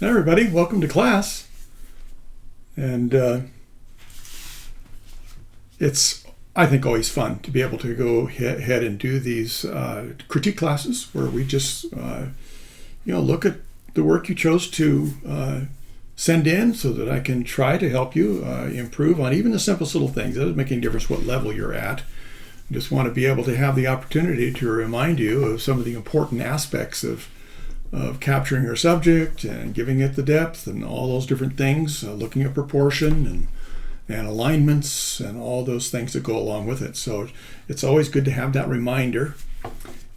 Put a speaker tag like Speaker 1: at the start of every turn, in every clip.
Speaker 1: Hi everybody, welcome to class. And it's, I think, always fun to be able to go ahead and do these critique classes where we just, look at the work you chose to send in so that I can try to help you improve on even the simplest little things. It doesn't make any difference what level you're at. I just want to be able to have the opportunity to remind you of some of the important aspects of capturing your subject and giving it the depth and all those different things, looking at proportion and alignments and all those things that go along with it. So it's always good to have that reminder.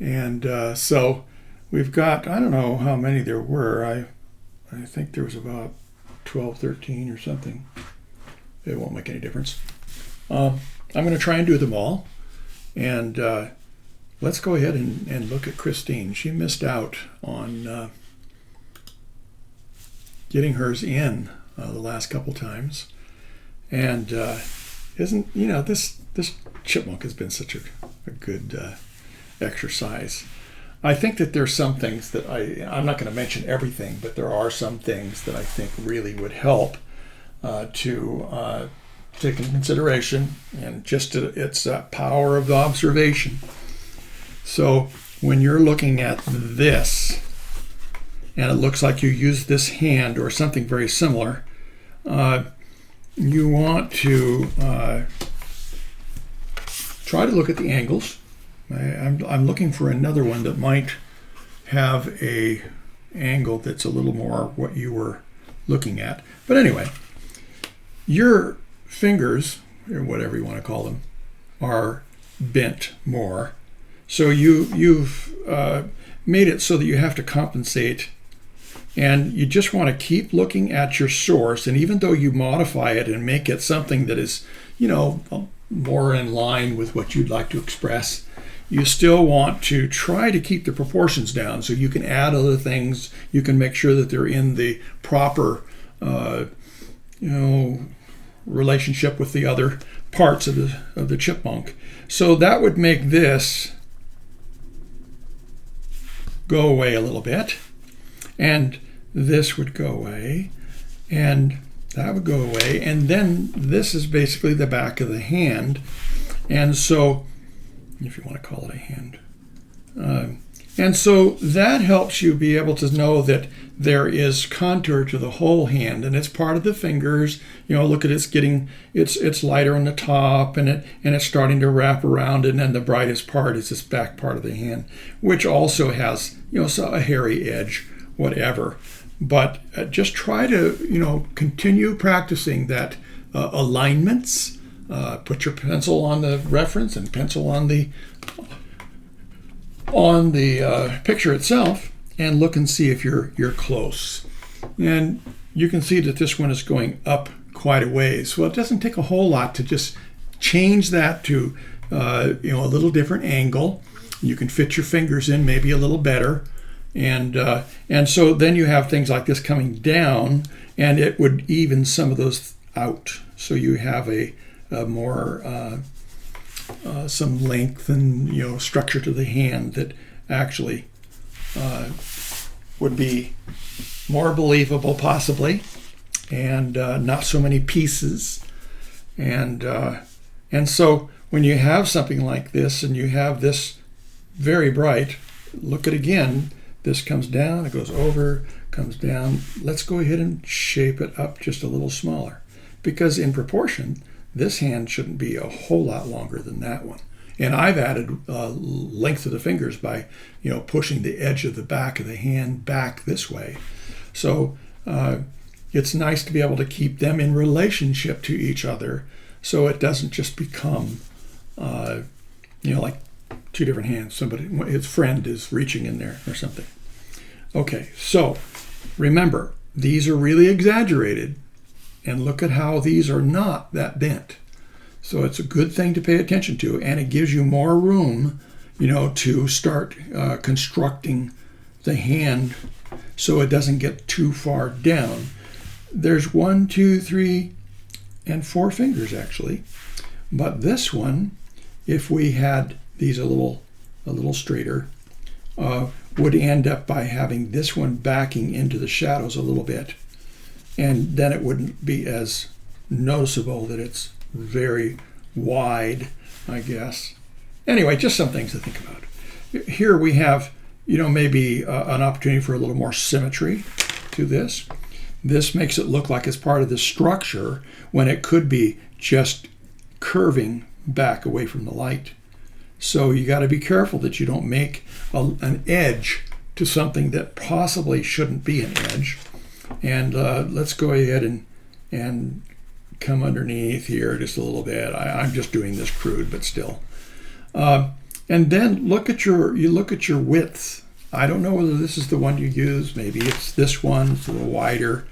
Speaker 1: And so we've got, I don't know how many there were. I think there was about 12, 13 or something. It won't make any difference. I'm going to try and do them all. And let's go ahead and look at Christine. She missed out on getting hers in the last couple times. And this chipmunk has been such a good exercise. I think that there's some things that I'm not going to mention everything, but there are some things that I think really would help to take into consideration, and it's that power of observation. So when you're looking at this, and it looks like you use this hand or something very similar, you want to try to look at the angles. I'm looking for another one that might have a angle that's a little more what you were looking at. But anyway, your fingers, or whatever you want to call them, are bent more. So you've made it so that you have to compensate, and you just want to keep looking at your source. And even though you modify it and make it something that is, more in line with what you'd like to express, you still want to try to keep the proportions down so you can add other things. You can make sure that they're in the proper, relationship with the other parts of the chipmunk. So that would make this go away a little bit, and this would go away, and that would go away, and then this is basically the back of the hand. And so, if you want to call it a hand, and so that helps you be able to know that there is contour to the whole hand, and it's part of the fingers. Look at it's lighter on the top, and it's starting to wrap around, and then the brightest part is this back part of the hand, which also has a hairy edge, whatever. But just try to continue practicing that alignments. Put your pencil on the reference and pencil on the picture itself, and look and see if you're close. And you can see that this one is going up quite a ways. Well, it doesn't take a whole lot to just change that to a little different angle. You can fit your fingers in maybe a little better, and so then you have things like this coming down, and it would even some of those out. So you have a more some length and structure to the hand that actually would be more believable, possibly, and not so many pieces. And so when you have something like this and you have this very bright, look at again. This comes down, it goes over, comes down. Let's go ahead and shape it up just a little smaller, because in proportion, this hand shouldn't be a whole lot longer than that one. And I've added length of the fingers by, pushing the edge of the back of the hand back this way. So it's nice to be able to keep them in relationship to each other, so it doesn't just become, like two different hands. His friend is reaching in there or something. Okay, so remember, these are really exaggerated. And look at how these are not that bent. So it's a good thing to pay attention to, and it gives you more room, to start constructing the hand so it doesn't get too far down. There's 1, 2, 3, and 4 fingers actually. But this one, if we had these a little straighter, would end up by having this one backing into the shadows a little bit. And then it wouldn't be as noticeable that it's very wide, I guess. Anyway, just some things to think about. Here we have, maybe an opportunity for a little more symmetry to this. This makes it look like it's part of the structure when it could be just curving back away from the light. So you got to be careful that you don't make an edge to something that possibly shouldn't be an edge. And let's go ahead and come underneath here just a little bit. I'm just doing this crude, but still. And then look at your width. I don't know whether this is the one you use. Maybe it's this one. It's a little wider.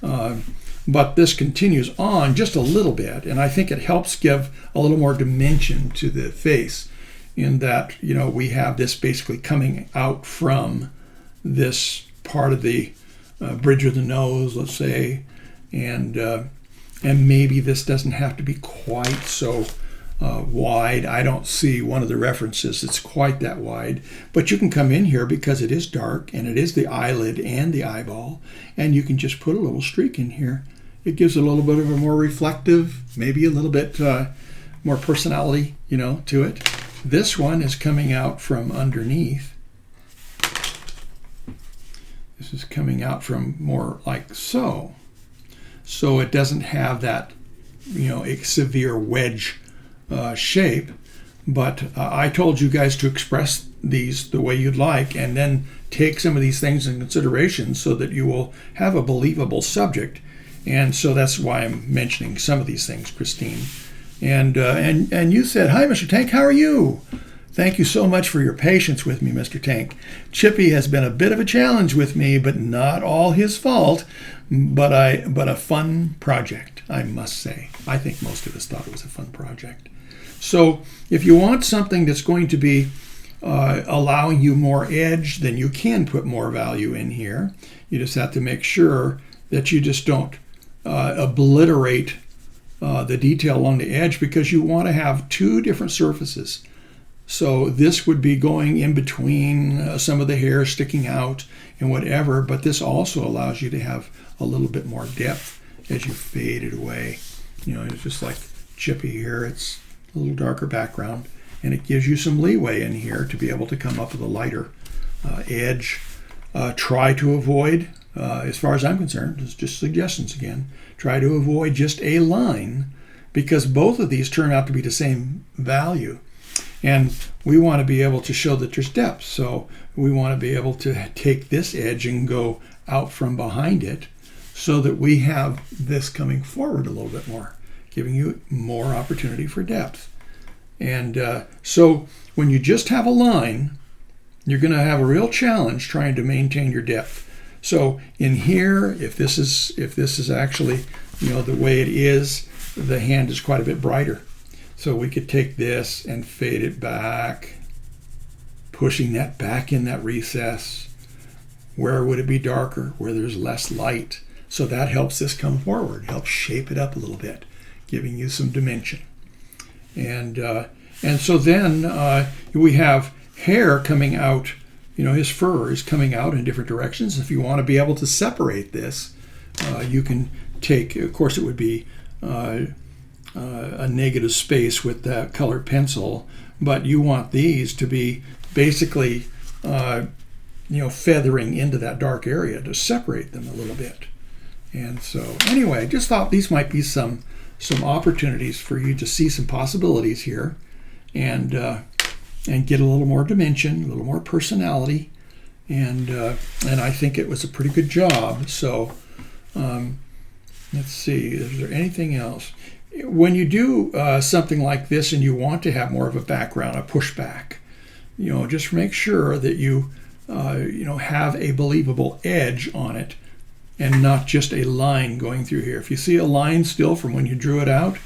Speaker 1: But this continues on just a little bit, and I think it helps give a little more dimension to the face in that, we have this basically coming out from this part of the bridge of the nose, let's say, and maybe this doesn't have to be quite so wide. I don't see one of the references that's quite that wide, but you can come in here because it is dark and it is the eyelid and the eyeball, and you can just put a little streak in here. It gives a little bit of a more reflective, maybe a little bit more personality, to it. This one is coming out from underneath. This is coming out from more like so. So it doesn't have that, a severe wedge shape. But I told you guys to express these the way you'd like, and then take some of these things in consideration so that you will have a believable subject. And so that's why I'm mentioning some of these things, Christine. And you said, "Hi, Mr. Tank, how are you?" Thank you so much for your patience with me, Mr. Tank. Chippy has been a bit of a challenge with me, but not all his fault. But a fun project, I must say. I think most of us thought it was a fun project. So if you want something that's going to be allowing you more edge, then you can put more value in here. You just have to make sure that you just don't obliterate the detail along the edge, because you want to have two different surfaces. So this would be going in between some of the hair sticking out and whatever, but this also allows you to have a little bit more depth as you fade it away. It's just like Chippy here. It's a little darker background, and it gives you some leeway in here to be able to come up with a lighter edge. Try to avoid, as far as I'm concerned, it's just suggestions again, try to avoid just a line, because both of these turn out to be the same value. And we want to be able to show that there's depth. So we want to be able to take this edge and go out from behind it so that we have this coming forward a little bit more, giving you more opportunity for depth. And so when you just have a line, you're going to have a real challenge trying to maintain your depth. So in here, if this is actually, the way it is, the hand is quite a bit brighter. So we could take this and fade it back, pushing that back in that recess. Where would it be darker? Where there's less light. So that helps this come forward, helps shape it up a little bit, giving you some dimension. And so then we have hair coming out, his fur is coming out in different directions. If you want to be able to separate this, you can take, of course it would be a negative space with that colored pencil, but you want these to be basically feathering into that dark area to separate them a little bit. And so anyway, I just thought these might be some opportunities for you to see some possibilities here, and get a little more dimension, a little more personality, and I think it was a pretty good job. So let's see, is there anything else? When you do something like this and you want to have more of a background, a pushback, just make sure that you have a believable edge on it and not just a line going through here. If you see a line still from when you drew it out,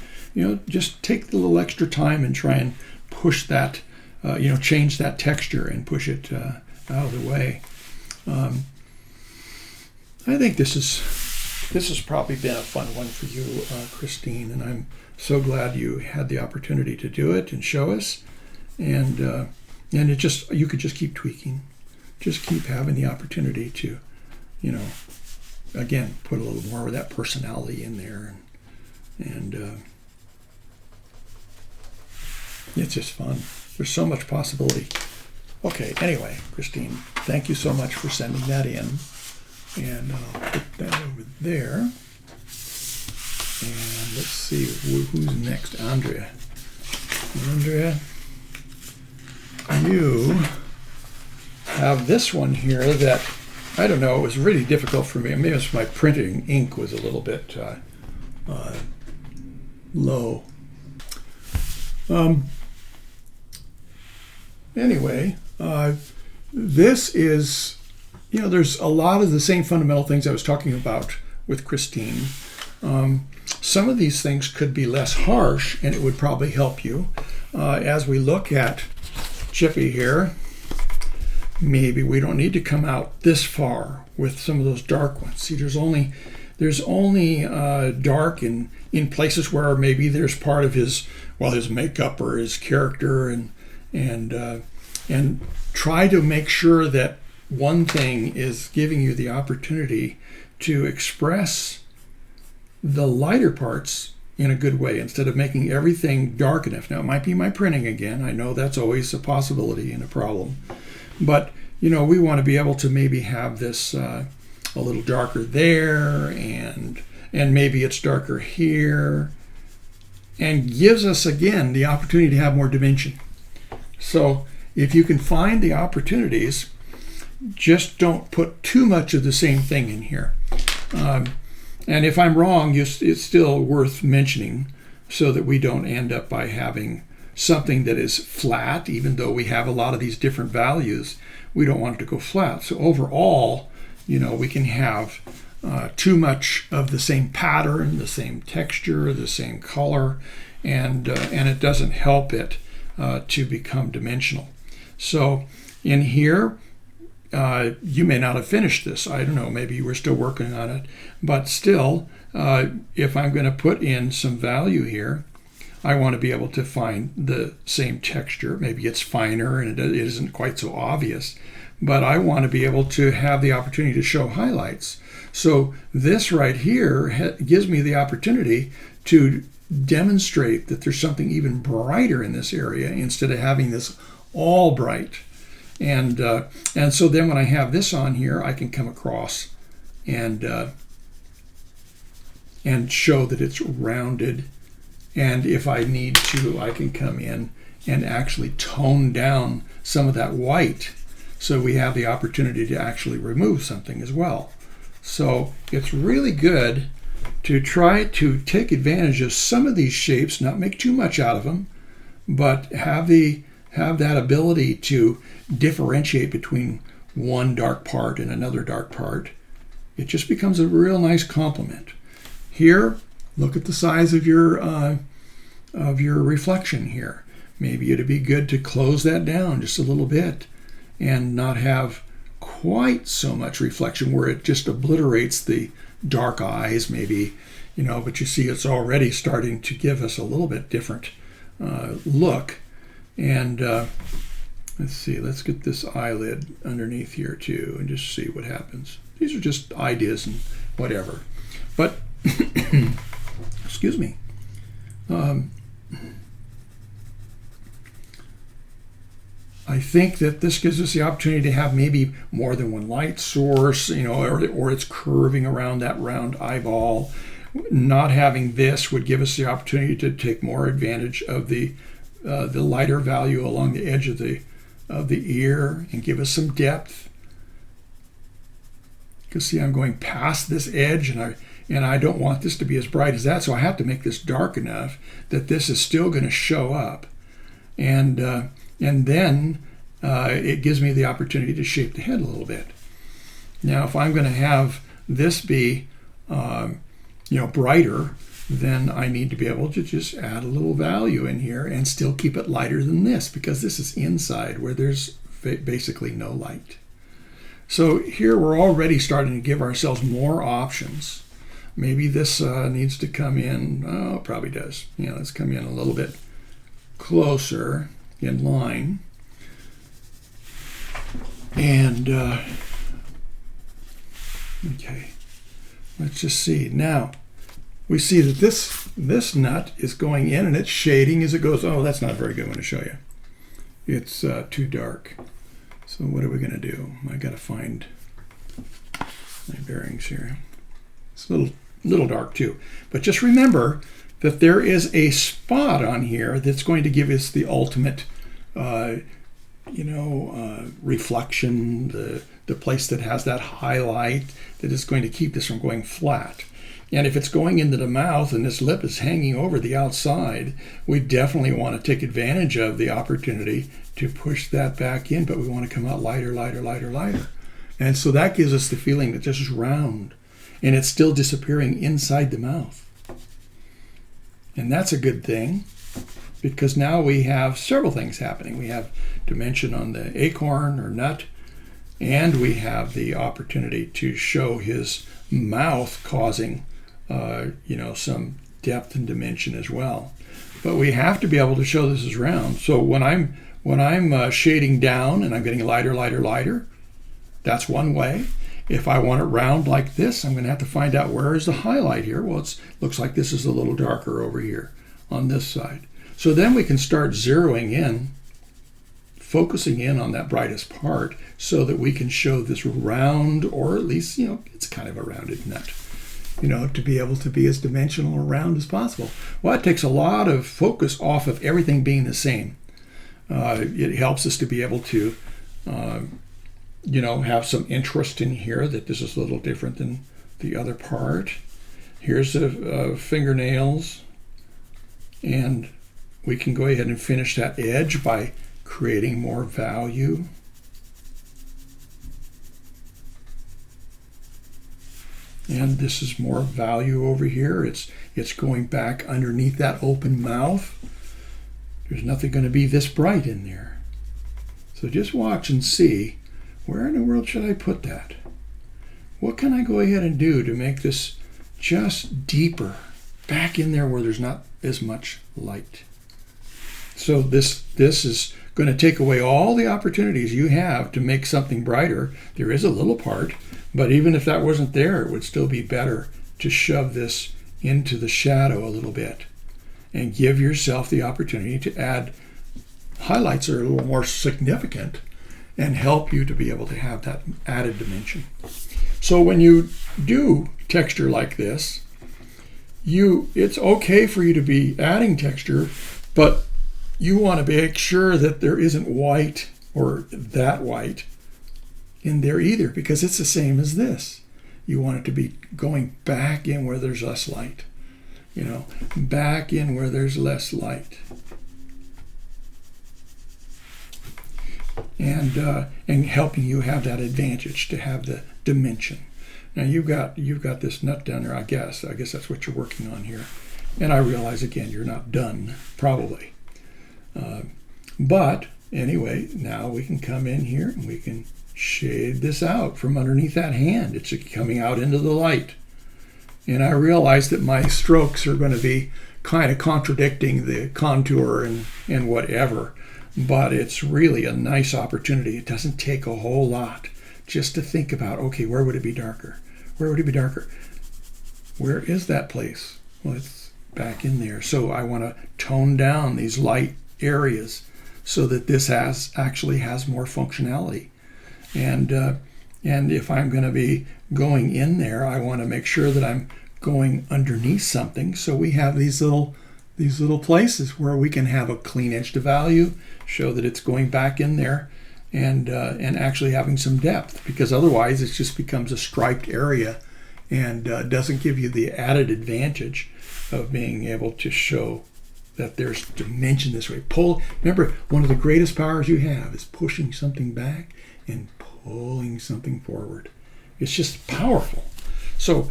Speaker 1: just take a little extra time and try and push that, change that texture and push it out of the way. I think this has probably been a fun one for you, Christine, and I'm so glad you had the opportunity to do it and show us. And it just, you could just keep tweaking just keep having the opportunity to, you know, again, put a little more of that personality in there. And it's just fun. There's so much possibility. Okay, anyway, Christine, thank you so much for sending that in. And I'll put that over there. And let's see, who's next? Andrea. Andrea, you have this one here that, I don't know, it was really difficult for me. Maybe it's my printing ink was a little bit low. Anyway, this is, you know, there's a lot of the same fundamental things I was talking about with Christine. Some of these things could be less harsh, and it would probably help you. As we look at Chippy here, maybe we don't need to come out this far with some of those dark ones. See, there's only dark in places where maybe there's part of his makeup or his character, and try to make sure that one thing is giving you the opportunity to express the lighter parts in a good way instead of making everything dark enough. Now, it might be my printing again. I know that's always a possibility and a problem. But, you know, we want to be able to maybe have this a little darker there, and maybe it's darker here, and gives us, again, the opportunity to have more dimension. So if you can find the opportunities, just don't put too much of the same thing in here. And if I'm wrong, it's still worth mentioning so that we don't end up by having something that is flat, even though we have a lot of these different values. We don't want it to go flat. So overall, you know, we can have too much of the same pattern, the same texture, the same color, and it doesn't help it to become dimensional. So in here, you may not have finished this. I don't know, maybe you were still working on it. But still, if I'm going to put in some value here, I want to be able to find the same texture. Maybe it's finer and it isn't quite so obvious. But I want to be able to have the opportunity to show highlights. So this right here gives me the opportunity to demonstrate that there's something even brighter in this area instead of having this all bright. And so then when I have this on here, I can come across and show that it's rounded. And if I need to, I can come in and actually tone down some of that white, so we have the opportunity to actually remove something as well. So it's really good to try to take advantage of some of these shapes, not make too much out of them, but have that ability to differentiate between one dark part and another dark part. It just becomes a real nice complement. Here, look at the size of your reflection here. Maybe it'd be good to close that down just a little bit and not have quite so much reflection where it just obliterates the dark eyes, maybe, you know, but you see it's already starting to give us a little bit different look. And let's see, let's get this eyelid underneath here too and just see what happens. These are just ideas and whatever. But, excuse me. I think that this gives us the opportunity to have maybe more than one light source, you know, or it's curving around that round eyeball. Not having this would give us the opportunity to take more advantage of the lighter value along the edge of the ear and give us some depth. You can see I'm going past this edge, and I don't want this to be as bright as that, so I have to make this dark enough that this is still going to show up. And then it gives me the opportunity to shape the head a little bit. Now, if I'm going to have this be, brighter, then I need to be able to just add a little value in here and still keep it lighter than this, because this is inside where there's basically no light. So here we're already starting to give ourselves more options. Maybe this needs to come in. Oh, it probably does. Yeah, let's come in a little bit closer in line. And okay, let's just see. Now we see that this nut is going in and it's shading as it goes. Oh, that's not a very good one to show you. It's too dark. So what are we going to do? I got to find my bearings here. It's a little dark too. But just remember that there is a spot on here that's going to give us the ultimate, reflection, the place that has that highlight that is going to keep this from going flat. And if it's going into the mouth and this lip is hanging over the outside, we definitely want to take advantage of the opportunity to push that back in, but we want to come out lighter, lighter, lighter, lighter. And so that gives us the feeling that this is round and it's still disappearing inside the mouth. And that's a good thing because now we have several things happening. We have dimension on the acorn or nut, and we have the opportunity to show his mouth causing some depth and dimension as well. But we have to be able to show this is round. So when I'm shading down and I'm getting lighter, lighter, lighter, that's one way. If I want it round like this, I'm going to have to find out where is the highlight here. Well, it looks like this is a little darker over here on this side. So then we can start zeroing in, focusing in on that brightest part so that we can show this round, or at least, it's kind of a rounded nut, to be able to be as dimensional or round as possible. Well, it takes a lot of focus off of everything being the same. It helps us to be able to have some interest in here that this is a little different than the other part. Here's the fingernails, and we can go ahead and finish that edge by creating more value. And this is more value over here. It's going back underneath that open mouth. There's nothing going to be this bright in there. So just watch and see, where in the world should I put that? What can I go ahead and do to make this just deeper, back in there where there's not as much light? So this is going to take away all the opportunities you have to make something brighter. There is a little part, but even if that wasn't there, it would still be better to shove this into the shadow a little bit and give yourself the opportunity to add highlights that are a little more significant and help you to be able to have that added dimension. So when you do texture like this, it's okay for you to be adding texture, but you want to make sure that there isn't white or that white in there either, because it's the same as this. You want it to be going back in where there's less light, back in where there's less light. And helping you have that advantage to have the dimension. Now you've got this nut down there. I guess that's what you're working on here. And I realize again you're not done probably. But anyway, now we can come in here and we can shade this out from underneath that hand. It's coming out into the light. And I realize that my strokes are going to be kind of contradicting the contour and whatever. But it's really a nice opportunity. It doesn't take a whole lot just to think about, okay, where would it be darker? Where would it be darker? Where is that place? Well, it's back in there. So I want to tone down these light areas so that this actually has more functionality. And if I'm going to be going in there, I want to make sure that I'm going underneath something. So we have these little places where we can have a clean edge to value, show that it's going back in there, and actually having some depth, because otherwise it just becomes a striped area and doesn't give you the added advantage of being able to show that there's dimension this way. Remember, one of the greatest powers you have is pushing something back and pulling something forward. It's just powerful. So,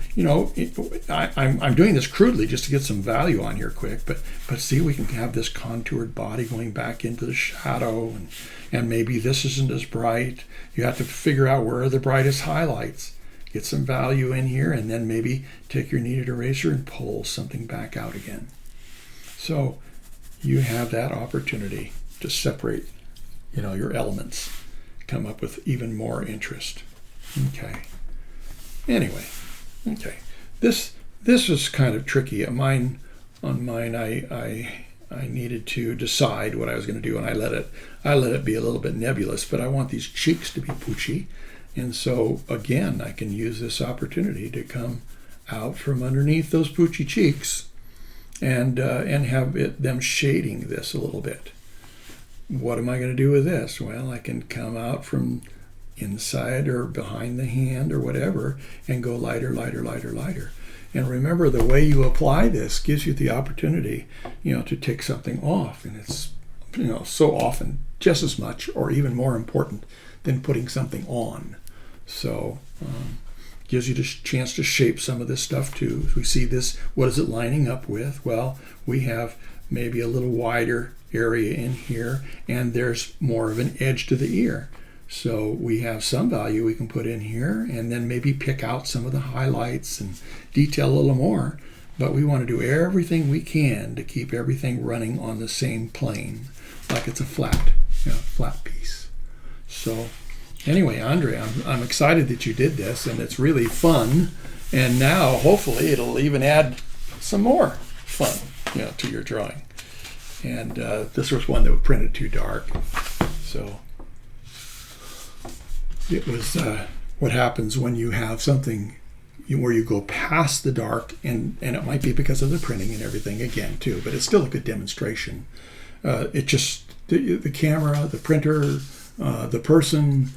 Speaker 1: I'm doing this crudely just to get some value on here quick, but see, we can have this contoured body going back into the shadow, and maybe this isn't as bright. You have to figure out where are the brightest highlights. Get some value in here, and then maybe take your kneaded eraser and pull something back out again. So you have that opportunity to separate, your elements come up with even more interest. Okay. Anyway, okay. This was kind of tricky. On mine, I needed to decide what I was going to do, and I let it be a little bit nebulous. But I want these cheeks to be poochy, and so again, I can use this opportunity to come out from underneath those poochy cheeks, and have them shading this a little bit. What am I going to do with this? Well, I can come out from inside or behind the hand or whatever and go lighter, lighter, lighter, lighter. And remember, the way you apply this gives you the opportunity, to take something off. And it's, so often just as much or even more important than putting something on. So gives you the chance to shape some of this stuff too. We see this, what is it lining up with? Well, we have maybe a little wider area in here, and there's more of an edge to the ear. So we have some value we can put in here, and then maybe pick out some of the highlights and detail a little more. But we want to do everything we can to keep everything running on the same plane, like it's a flat piece. So anyway, Andre, I'm excited that you did this, and it's really fun. And now, hopefully, it'll even add some more fun, to your drawing. And this was one that was printed too dark, so it was what happens when you have something where you go past the dark, and it might be because of the printing and everything again too, but it's still a good demonstration. It just the camera, the printer, the person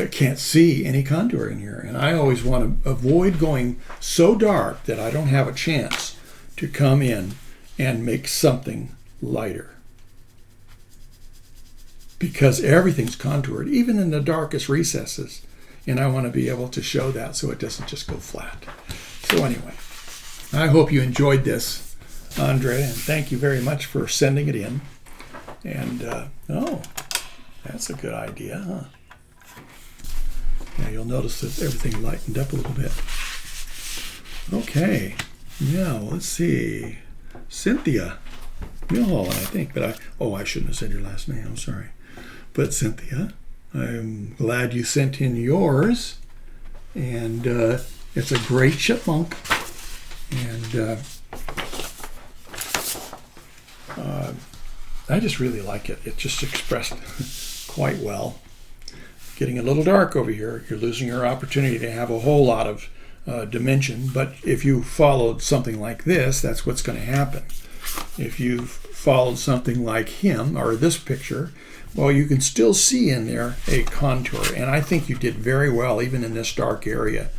Speaker 1: can't see any contour in here, and I always want to avoid going so dark that I don't have a chance to come in and make something lighter, because everything's contoured, even in the darkest recesses, and I want to be able to show that so it doesn't just go flat. So anyway, I hope you enjoyed this, Andre, and thank you very much for sending it in. And oh, that's a good idea, huh? Yeah, you'll notice that everything lightened up a little bit. Okay, now let's see, Cynthia Milholland, I think, but I shouldn't have said your last name, I'm sorry. But Cynthia, I'm glad you sent in yours, and it's a great chipmunk, and I just really like it. It just expressed quite well. Getting a little dark over here, you're losing your opportunity to have a whole lot of dimension, but if you followed something like this, that's what's going to happen. If you followed something like him or this picture, well, you can still see in there a contour, and I think you did very well even in this dark area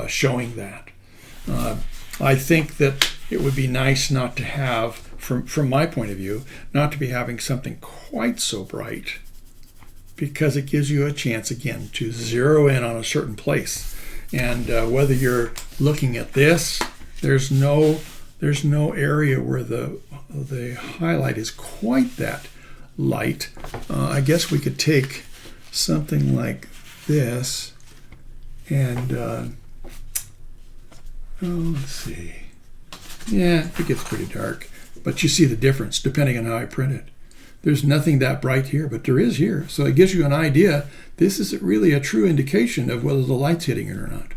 Speaker 1: showing that. I think that it would be nice not to have, from my point of view, not to be having something quite so bright, because it gives you a chance again to zero in on a certain place. And whether you're looking at this, there's no area where the highlight is quite that light. I guess we could take something like this and let's see. Yeah, it gets pretty dark, but you see the difference depending on how I print it. There's nothing that bright here, but there is here. So it gives you an idea. This is really a true indication of whether the light's hitting it or not.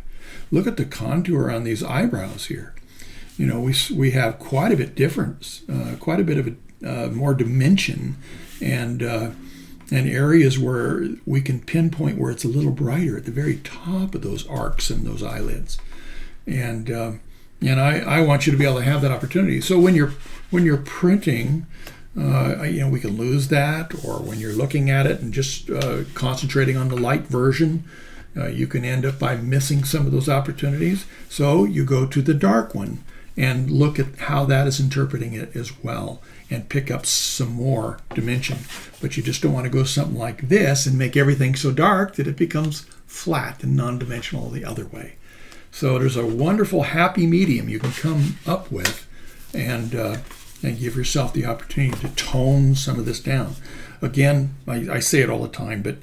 Speaker 1: Look at the contour on these eyebrows here. We have quite a bit difference, quite a bit of more dimension, and areas where we can pinpoint where it's a little brighter at the very top of those arcs and those eyelids. And I want you to be able to have that opportunity. So when you're printing, we can lose that, or when you're looking at it and just concentrating on the light version, you can end up by missing some of those opportunities. So you go to the dark one and look at how that is interpreting it as well, and pick up some more dimension. But you just don't want to go something like this and make everything so dark that it becomes flat and non-dimensional the other way. So there's a wonderful happy medium you can come up with, and give yourself the opportunity to tone some of this down. Again, I say it all the time, but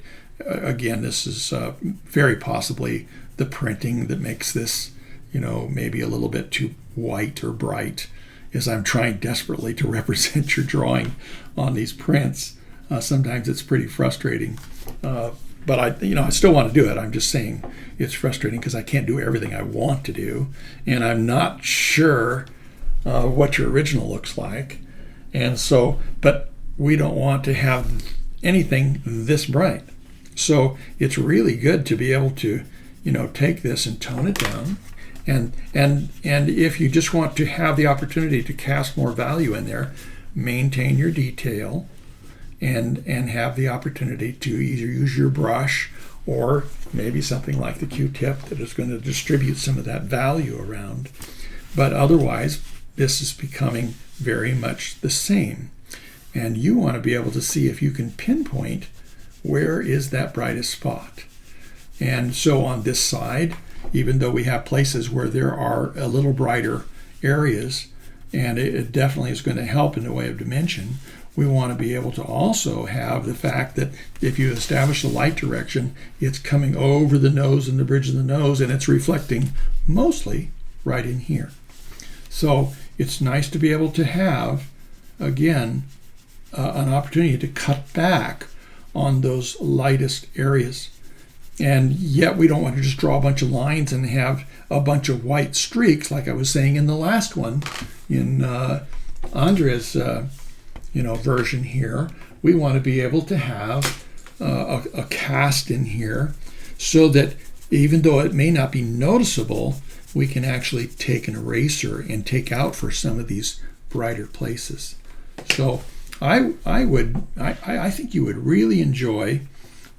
Speaker 1: again, this is very possibly the printing that makes this, maybe a little bit too white or bright, as I'm trying desperately to represent your drawing on these prints. Sometimes it's pretty frustrating. but I still want to do it. I'm just saying it's frustrating because I can't do everything I want to do, and I'm not sure what your original looks like. And so, but we don't want to have anything this bright. So it's really good to be able to, take this and tone it down. And if you just want to have the opportunity to cast more value in there, maintain your detail and have the opportunity to either use your brush or maybe something like the Q-tip that is going to distribute some of that value around. But otherwise, this is becoming very much the same. And you want to be able to see if you can pinpoint where is that brightest spot. And so on this side, even though we have places where there are a little brighter areas, and it definitely is going to help in the way of dimension, we want to be able to also have the fact that if you establish the light direction, it's coming over the nose and the bridge of the nose, and it's reflecting mostly right in here. So it's nice to be able to have, again, an opportunity to cut back on those lightest areas. And yet we don't want to just draw a bunch of lines and have a bunch of white streaks like I was saying in the last one in Andrea's version here. We want to be able to have a cast in here so that even though it may not be noticeable, we can actually take an eraser and take out for some of these brighter places. So I think you would really enjoy,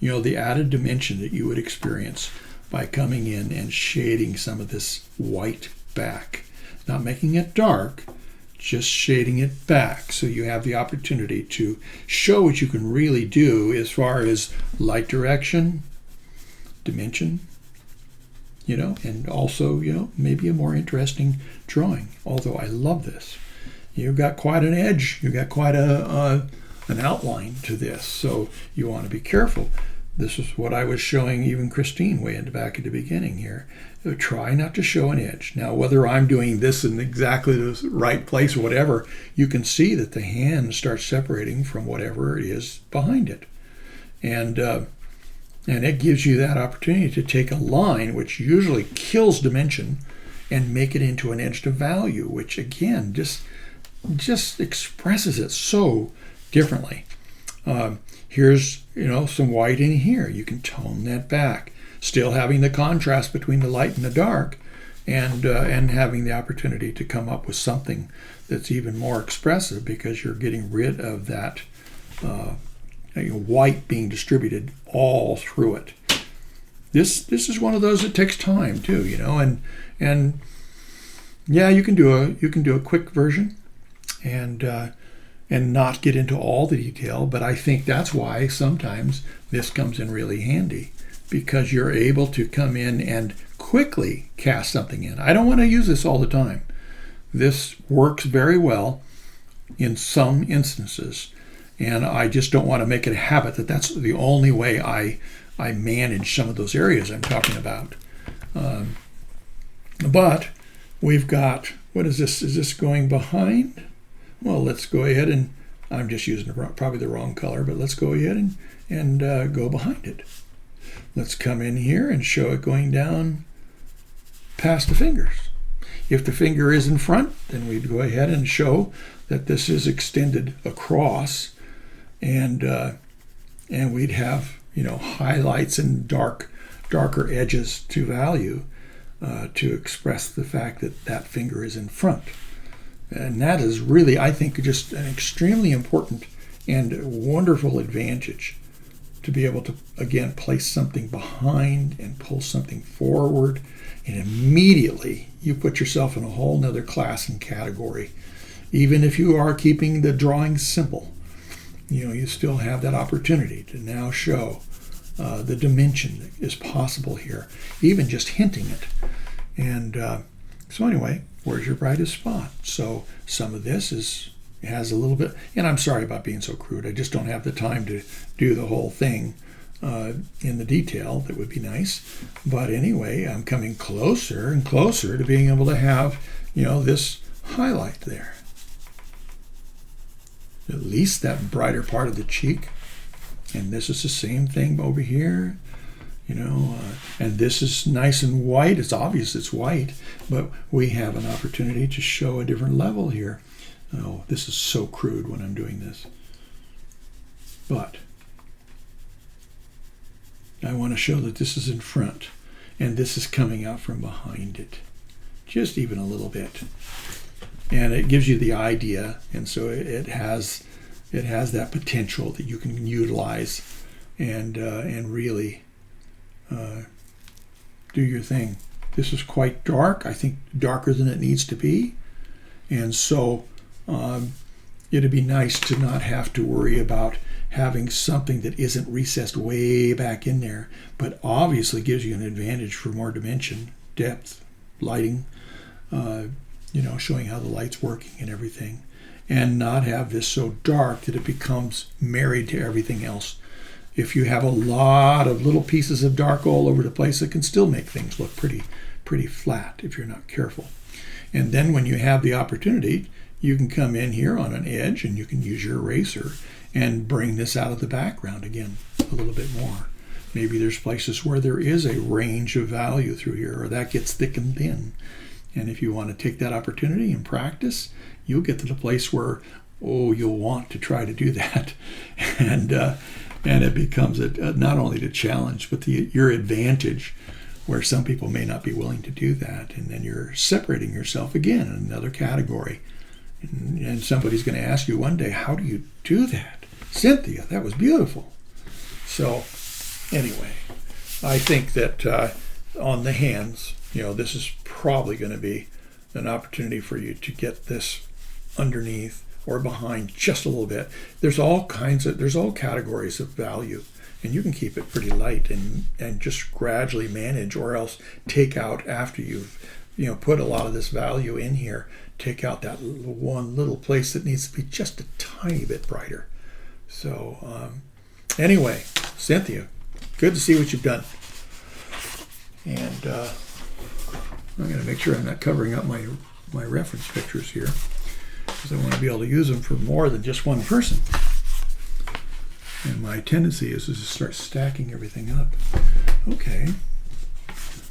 Speaker 1: the added dimension that you would experience by coming in and shading some of this white back. Not making it dark, just shading it back so you have the opportunity to show what you can really do as far as light direction, dimension, and also, maybe a more interesting drawing. Although I love this. You've got quite an edge. You've got quite an outline to this. So you want to be careful. This is what I was showing even Christine way in the back at the beginning here. Try not to show an edge. Now, whether I'm doing this in exactly the right place or whatever, you can see that the hand starts separating from whatever it is behind it. And it gives you that opportunity to take a line, which usually kills dimension, and make it into an edge to value, which again just expresses it so differently. Here's some white in here. You can tone that back, still having the contrast between the light and the dark, and having the opportunity to come up with something that's even more expressive because you're getting rid of that white being distributed all through it. This is one of those that takes time too, and yeah, you can do a quick version and not get into all the detail, but I think that's why sometimes this comes in really handy, because you're able to come in and quickly cast something in. I don't want to use this all the time. This works very well in some instances, and I just don't want to make it a habit that that's the only way I manage some of those areas I'm talking about. But we've got, what is this? Is this going behind? Well, let's go ahead and, I'm just using probably the wrong color, but let's go ahead and go behind it. Let's come in here and show it going down past the fingers. If the finger is in front, then we'd go ahead and show that this is extended across, and we'd have highlights and darker edges to value to express the fact that that finger is in front. And that is really, I think, just an extremely important and wonderful advantage to be able to, again, place something behind and pull something forward, and immediately you put yourself in a whole nother class and category. Even if you are keeping the drawing simple, you still have that opportunity to now show the dimension that is possible here, even just hinting it. And so anyway, where's your brightest spot? So some of this has a little bit, and I'm sorry about being so crude. I just don't have the time to do the whole thing in the detail. That would be nice. But anyway, I'm coming closer and closer to being able to have, this highlight there. At least that brighter part of the cheek. And this is the same thing over here, and this is nice and white. It's obvious it's white, but we have an opportunity to show a different level here. Oh, this is so crude when I'm doing this. But I want to show that this is in front, and this is coming out from behind it, just even a little bit. And it gives you the idea, and so it has that potential that you can utilize and really do your thing. This is quite dark. I think darker than it needs to be, and so it'd be nice to not have to worry about having something that isn't recessed way back in there, but obviously gives you an advantage for more dimension, depth, lighting, showing how the light's working and everything, and not have this so dark that it becomes married to everything else. If you have a lot of little pieces of dark all over the place, it can still make things look pretty flat if you're not careful. And then when you have the opportunity, you can come in here on an edge and you can use your eraser and bring this out of the background again a little bit more. Maybe there's places where there is a range of value through here, or that gets thick and thin. And if you want to take that opportunity and practice, you'll get to the place where, you'll want to try to do that. And it becomes not only the challenge, but your advantage, where some people may not be willing to do that. And then you're separating yourself again in another category. And somebody's going to ask you one day, how do you do that? Cynthia, that was beautiful. So anyway, I think that on the hands, this is probably going to be an opportunity for you to get this underneath or behind just a little bit. There's all categories of value, and you can keep it pretty light and just gradually manage, or else take out after you've put a lot of this value in here, take out that one little place that needs to be just a tiny bit brighter. So anyway, Cynthia, good to see what you've done. And I'm going to make sure I'm not covering up my reference pictures here, because I want to be able to use them for more than just one person. And my tendency is to start stacking everything up. Okay,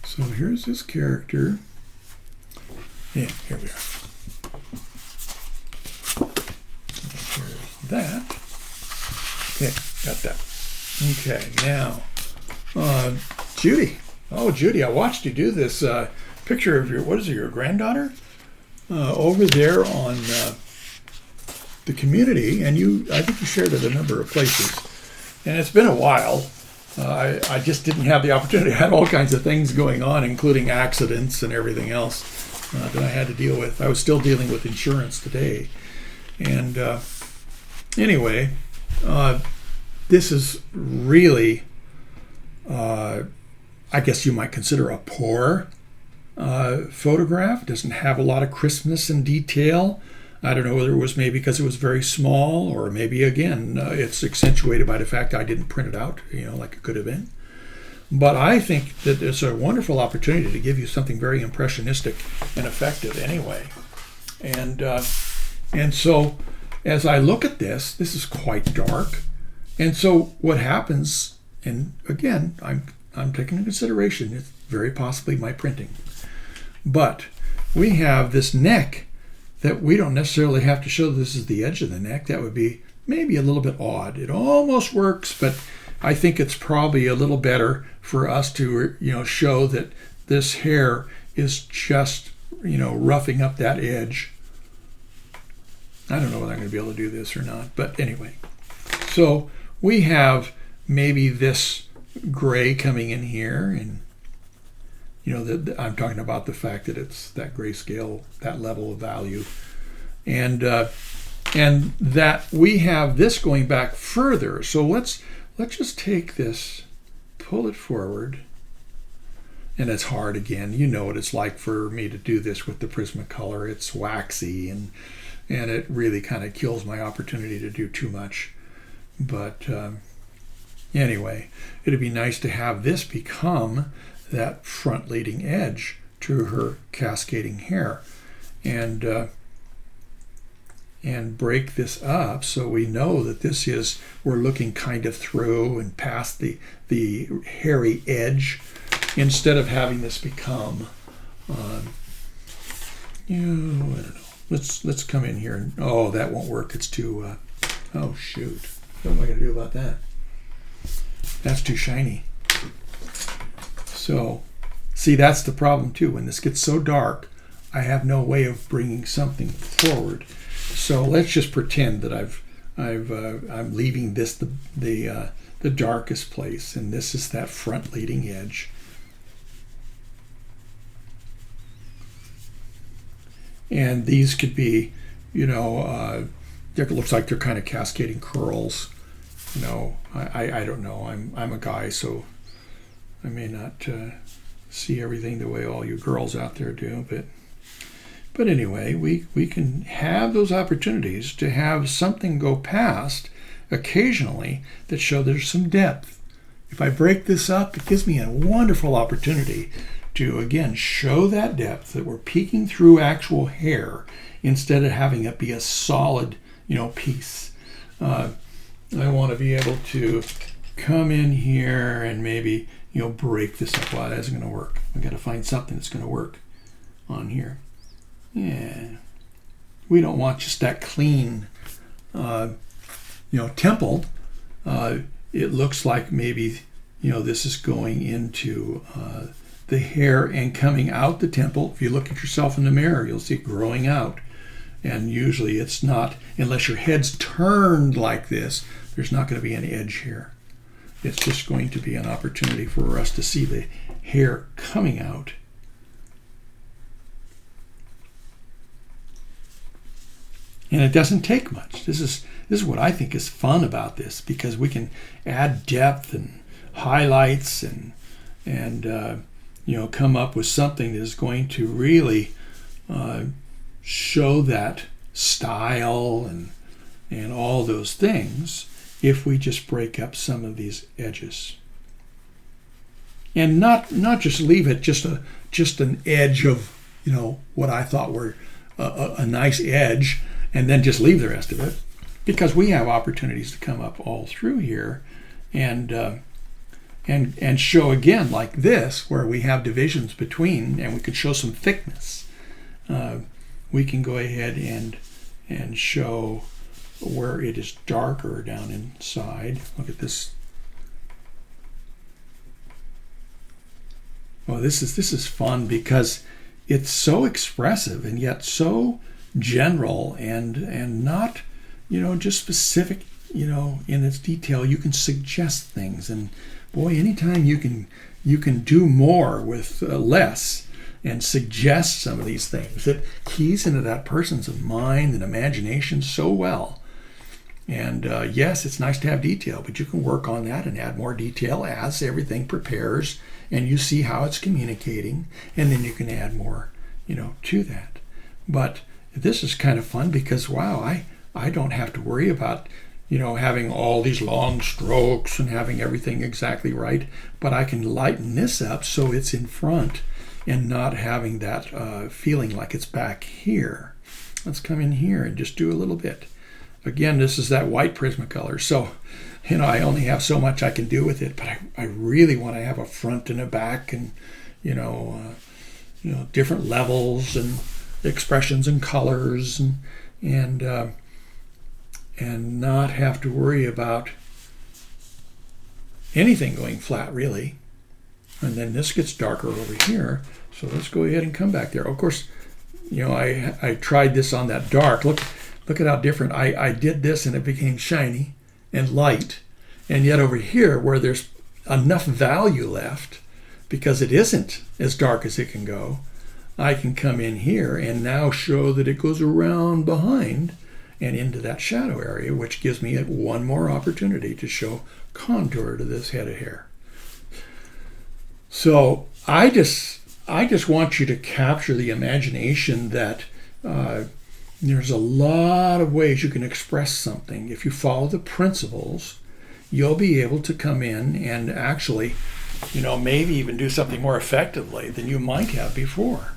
Speaker 1: so here's this character. Yeah, here we are. Here's that. Okay, got that. Okay, now, Judy. Oh, Judy, I watched you do this picture of your granddaughter over there on the community, and I think you shared it a number of places. And it's been a while. I just didn't have the opportunity. I had all kinds of things going on, including accidents and everything else that I had to deal with. I was still dealing with insurance today. And anyway, this is really, I guess you might consider a poor photograph. It doesn't have a lot of crispness and detail. I don't know whether it was maybe because it was very small, or maybe, again, it's accentuated by the fact I didn't print it out, like it could have been. But I think that it's a wonderful opportunity to give you something very impressionistic and effective anyway. And so as I look at this is quite dark. And so what happens, and again, I'm taking into consideration, it's very possibly my printing. But we have this neck that we don't necessarily have to show this is the edge of the neck. That would be maybe a little bit odd. It almost works, but I think it's probably a little better for us to, show that this hair is just, roughing up that edge. I don't know whether I'm going to be able to do this or not, but anyway. So we have maybe this gray coming in here, and I'm talking about the fact that it's that grayscale, that level of value, and that we have this going back further. So let's just take this, pull it forward, and it's hard again. You know what it's like for me to do this with the Prismacolor. It's waxy, and it really kind of kills my opportunity to do too much. But anyway, it'd be nice to have this become that front leading edge to her cascading hair. And and break this up so we know that we're looking kind of through and past the hairy edge, instead of having this become, I don't know. Let's come in here and, oh, that won't work. It's too, oh shoot. What am I going to do about that? That's too shiny. So, see, that's the problem too. When this gets so dark, I have no way of bringing something forward. So let's just pretend that I'm leaving this the darkest place, and this is that front leading edge. And these could be, it looks like they're kind of cascading curls. I don't know. I'm a guy, so I may not see everything the way all you girls out there do, but anyway, we can have those opportunities to have something go past occasionally that show there's some depth. If I break this up, it gives me a wonderful opportunity to, again, show that depth, that we're peeking through actual hair instead of having it be a solid, piece. I want to be able to come in here and maybe, break this up. Well, that isn't going to work. I've got to find something that's going to work on here. Yeah. We don't want just that clean, templed. It looks like maybe, this is going into the hair and coming out the temple. If you look at yourself in the mirror, you'll see it growing out. And usually it's not, unless your head's turned like this, there's not going to be an edge here. It's just going to be an opportunity for us to see the hair coming out. And it doesn't take much. This is what I think is fun about this, because we can add depth and highlights and come up with something that is going to really show that style and all those things if we just break up some of these edges. And not just leave it just an edge of, what I thought were a nice edge, and then just leave the rest of it, because we have opportunities to come up all through here and show again like this, where we have divisions between, and we could show some thickness. We can go ahead and show where it is darker down inside. Look at this. Oh, this is fun because it's so expressive and yet so general and not, just specific, in its detail. You can suggest things, and boy, anytime you can do more with less and suggest some of these things, it keys into that person's mind and imagination so well. And yes, it's nice to have detail, but you can work on that and add more detail as everything prepares and you see how it's communicating, and then you can add more, to that. But this is kind of fun because, wow, I don't have to worry about, having all these long strokes and having everything exactly right, but I can lighten this up so it's in front and not having that feeling like it's back here. Let's come in here and just do a little bit. Again, this is that white Prismacolor, so I only have so much I can do with it, but I really want to have a front and a back, and different levels and expressions and colors, and not have to worry about anything going flat, really. And then this gets darker over here, so let's go ahead and come back there. Of course, I tried this on that dark. Look at how different. I did this and it became shiny and light, and yet over here, where there's enough value left, because it isn't as dark as it can go, I can come in here and now show that it goes around behind and into that shadow area, which gives me one more opportunity to show contour to this head of hair. So I just want you to capture the imagination that there's a lot of ways you can express something. If you follow the principles, you'll be able to come in and actually, maybe even do something more effectively than you might have before,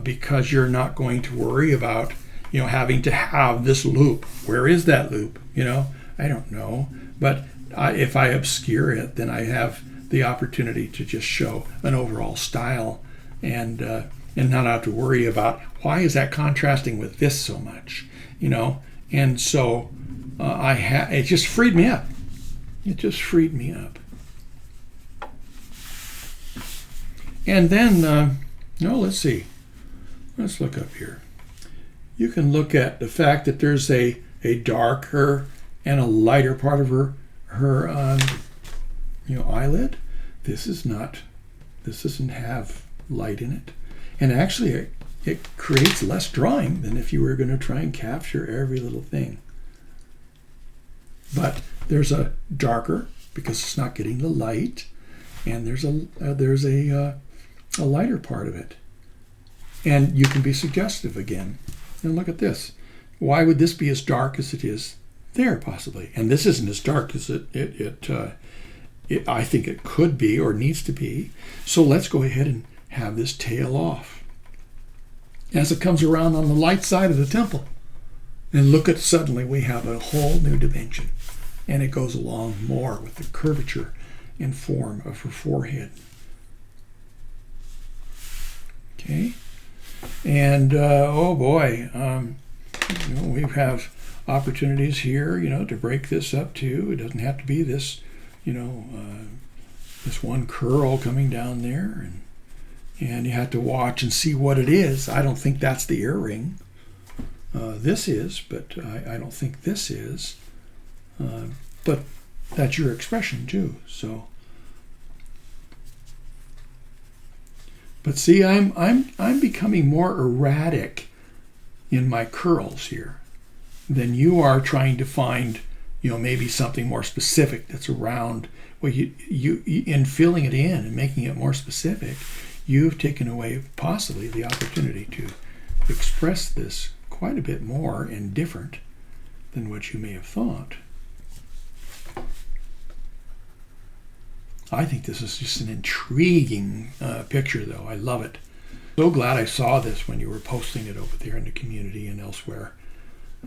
Speaker 1: because you're not going to worry about, having to have this loop. Where is that loop? I don't know. But if I obscure it, then I have the opportunity to just show an overall style and not have to worry about why is that contrasting with this so much, And so it just freed me up. It just freed me up. And then, let's see. Let's look up here. You can look at the fact that there's a darker and a lighter part of her eyelid. This doesn't have light in it. And actually, it creates less drawing than if you were going to try and capture every little thing. But there's a darker, because it's not getting the light, and there's a lighter part of it. And you can be suggestive again. And look at this. Why would this be as dark as it is there, possibly? And this isn't as dark as I think it could be or needs to be. So let's go ahead and have this tail off as it comes around on the light side of the temple. And look at, suddenly we have a whole new dimension. And it goes along more with the curvature and form of her forehead. Okay. And oh boy, we have opportunities here, to break this up too. It doesn't have to be this, this one curl coming down there, and you have to watch and see what it is. I don't think that's the earring. This is, but I don't think this is. But that's your expression too. So. But see, I'm becoming more erratic in my curls here than you are trying to find, maybe something more specific that's around. Well, you in filling it in and making it more specific, you've taken away possibly the opportunity to express this quite a bit more and different than what you may have thought. I think this is just an intriguing picture, though. I love it. So glad I saw this when you were posting it over there in the community and elsewhere.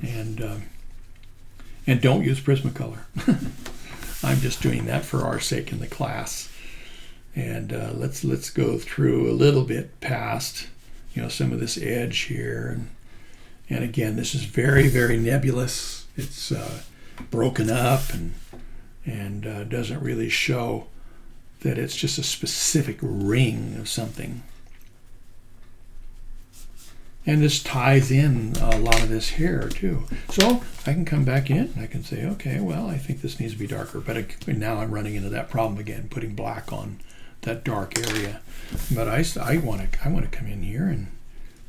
Speaker 1: And don't use Prismacolor. I'm just doing that for our sake in the class. And let's go through a little bit past, some of this edge here. And again, this is very, very nebulous. It's broken up and doesn't really show that it's just a specific ring of something. And this ties in a lot of this hair too. So I can come back in and I can say, okay, well, I think this needs to be darker. But now I'm running into that problem again, putting black on that dark area. But I want to come in here and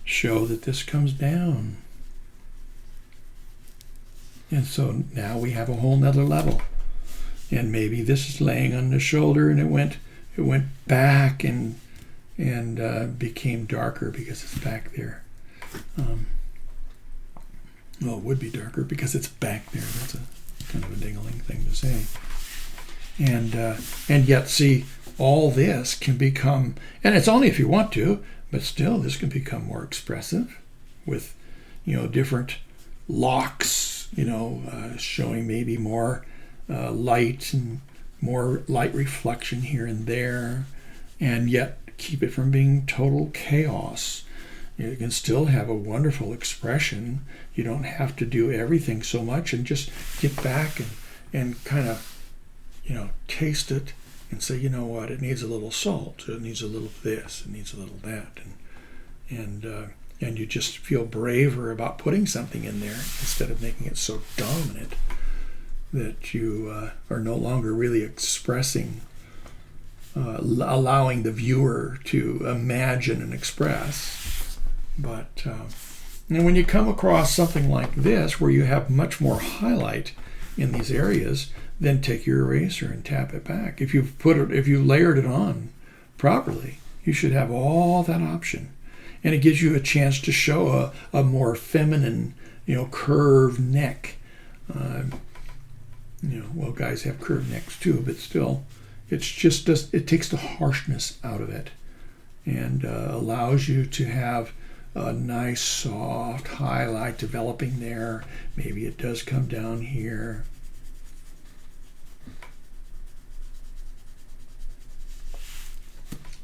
Speaker 1: show that this comes down. And so now we have a whole nother level. And maybe this is laying on the shoulder, and it went back and became darker because it's back there. Well, it would be darker because it's back there. That's a kind of a dingling thing to say. And yet, see, all this can become, and it's only if you want to, but still, this can become more expressive with, different locks, showing maybe more light and more light reflection here and there, and yet keep it from being total chaos. You can still have a wonderful expression. You don't have to do everything so much, and just get back and kind of, taste it and say, you know what, it needs a little salt, it needs a little this, it needs a little that, and you just feel braver about putting something in there instead of making it so dominant that you are no longer really expressing, allowing the viewer to imagine and express. But and when you come across something like this, where you have much more highlight in these areas, then take your eraser and tap it back. If you layered it on properly, you should have all that option, and it gives you a chance to show a more feminine, curved neck. Well, guys have curved necks too, but still, it takes the harshness out of it, and allows you to have a nice soft highlight developing there. Maybe it does come down here.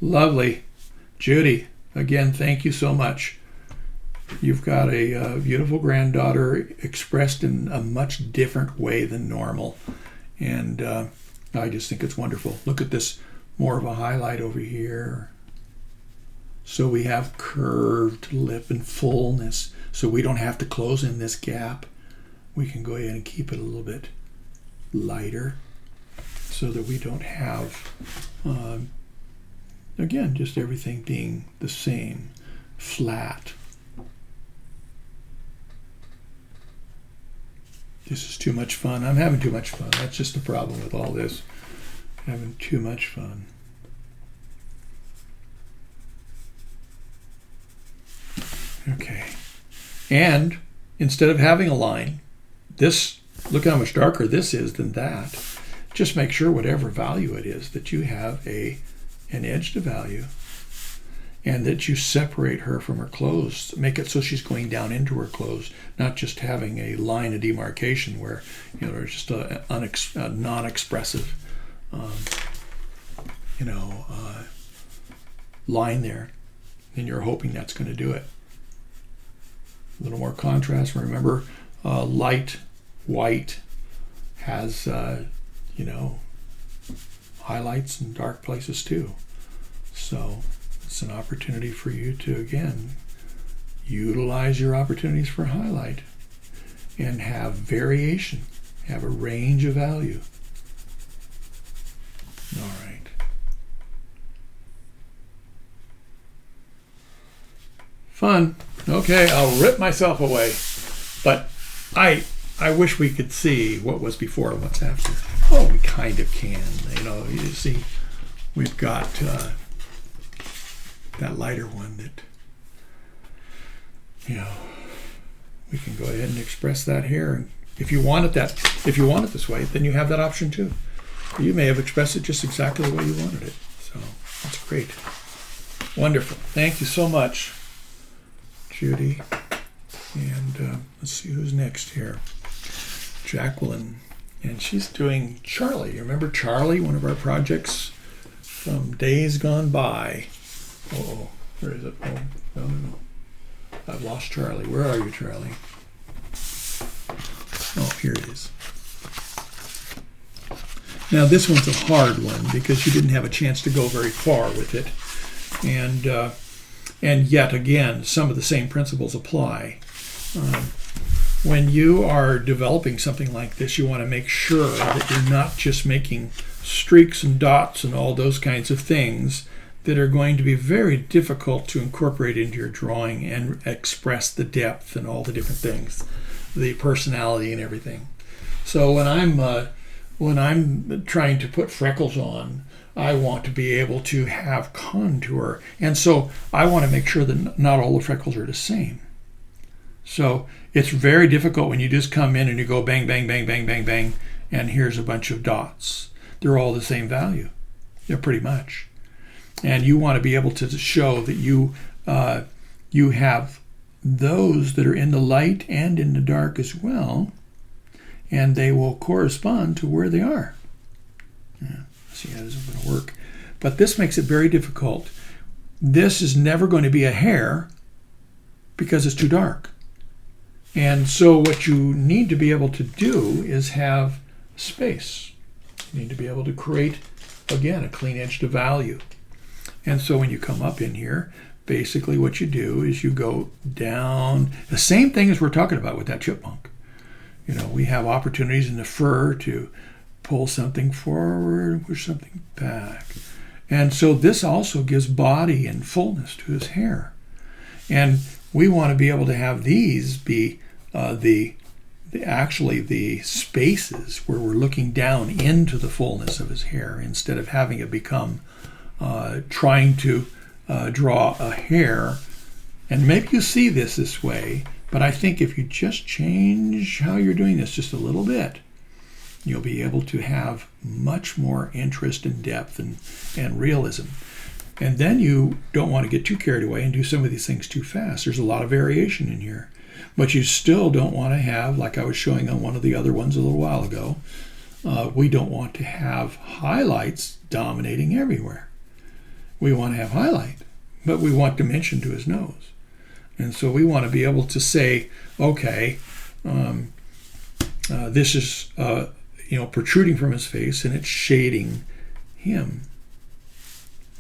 Speaker 1: Lovely. Judy, again, thank you so much. You've got a beautiful granddaughter expressed in a much different way than normal. And I just think it's wonderful. Look at this, more of a highlight over here. So we have curved lip and fullness. So we don't have to close in this gap. We can go ahead and keep it a little bit lighter so that we don't have, again, just everything being the same, flat. This is too much fun. I'm having too much fun. That's just the problem with all this. Having too much fun. Okay. And instead of having a line, this, look how much darker this is than that. Just make sure whatever value it is that you have an edge to value, and that you separate her from her clothes. Make it so she's going down into her clothes, not just having a line of demarcation where, you know, there's just a non-expressive, line there, and you're hoping that's going to do it. A little more contrast. Remember, light white has, highlights and dark places too. So it's an opportunity for you to, again, utilize your opportunities for highlight and have variation, have a range of value. All right. Fun. Okay, I'll rip myself away. But I wish we could see what was before and what's after. Oh, we kind of can. You see, we've got that lighter one that, we can go ahead and express that here. And if you want it this way, then you have that option too. You may have expressed it just exactly the way you wanted it. So that's great. Wonderful. Thank you so much, Judy. And let's see who's next here. Jacqueline. And she's doing Charlie. You remember Charlie, one of our projects from days gone by? Oh, where is it? Oh, no. I've lost Charlie. Where are you, Charlie? Oh, here it is. Now, this one's a hard one because you didn't have a chance to go very far with it. And yet again, some of the same principles apply. When you are developing something like this, you want to make sure that you're not just making streaks and dots and all those kinds of things that are going to be very difficult to incorporate into your drawing and express the depth and all the different things, the personality and everything. So when I'm trying to put freckles on, I want to be able to have contour. And so I want to make sure that not all the freckles are the same. So it's very difficult when you just come in and you go bang, bang, bang, bang, bang, bang, and here's a bunch of dots. They're all the same value. They're pretty much. And you want to be able to show that you have those that are in the light and in the dark as well, and they will correspond to where they are. Yeah, see how this is going to work. But this makes it very difficult. This is never going to be a hair because it's too dark. And so what you need to be able to do is have space. You need to be able to create, again, a clean edge to value. And so when you come up in here, basically what you do is you go down, the same thing as we're talking about with that chipmunk. We have opportunities in the fur to pull something forward and push something back. And so this also gives body and fullness to his hair. And we want to be able to have these be the spaces where we're looking down into the fullness of his hair instead of having it become trying to draw a hair. And maybe you see this way, but I think if you just change how you're doing this just a little bit, you'll be able to have much more interest and depth and realism. And then you don't want to get too carried away and do some of these things too fast. There's a lot of variation in here. But you still don't want to have, like I was showing on one of the other ones a little while ago, we don't want to have highlights dominating everywhere. We want to have highlight, but we want dimension to his nose. And so we want to be able to say, okay, this is protruding from his face, and it's shading him.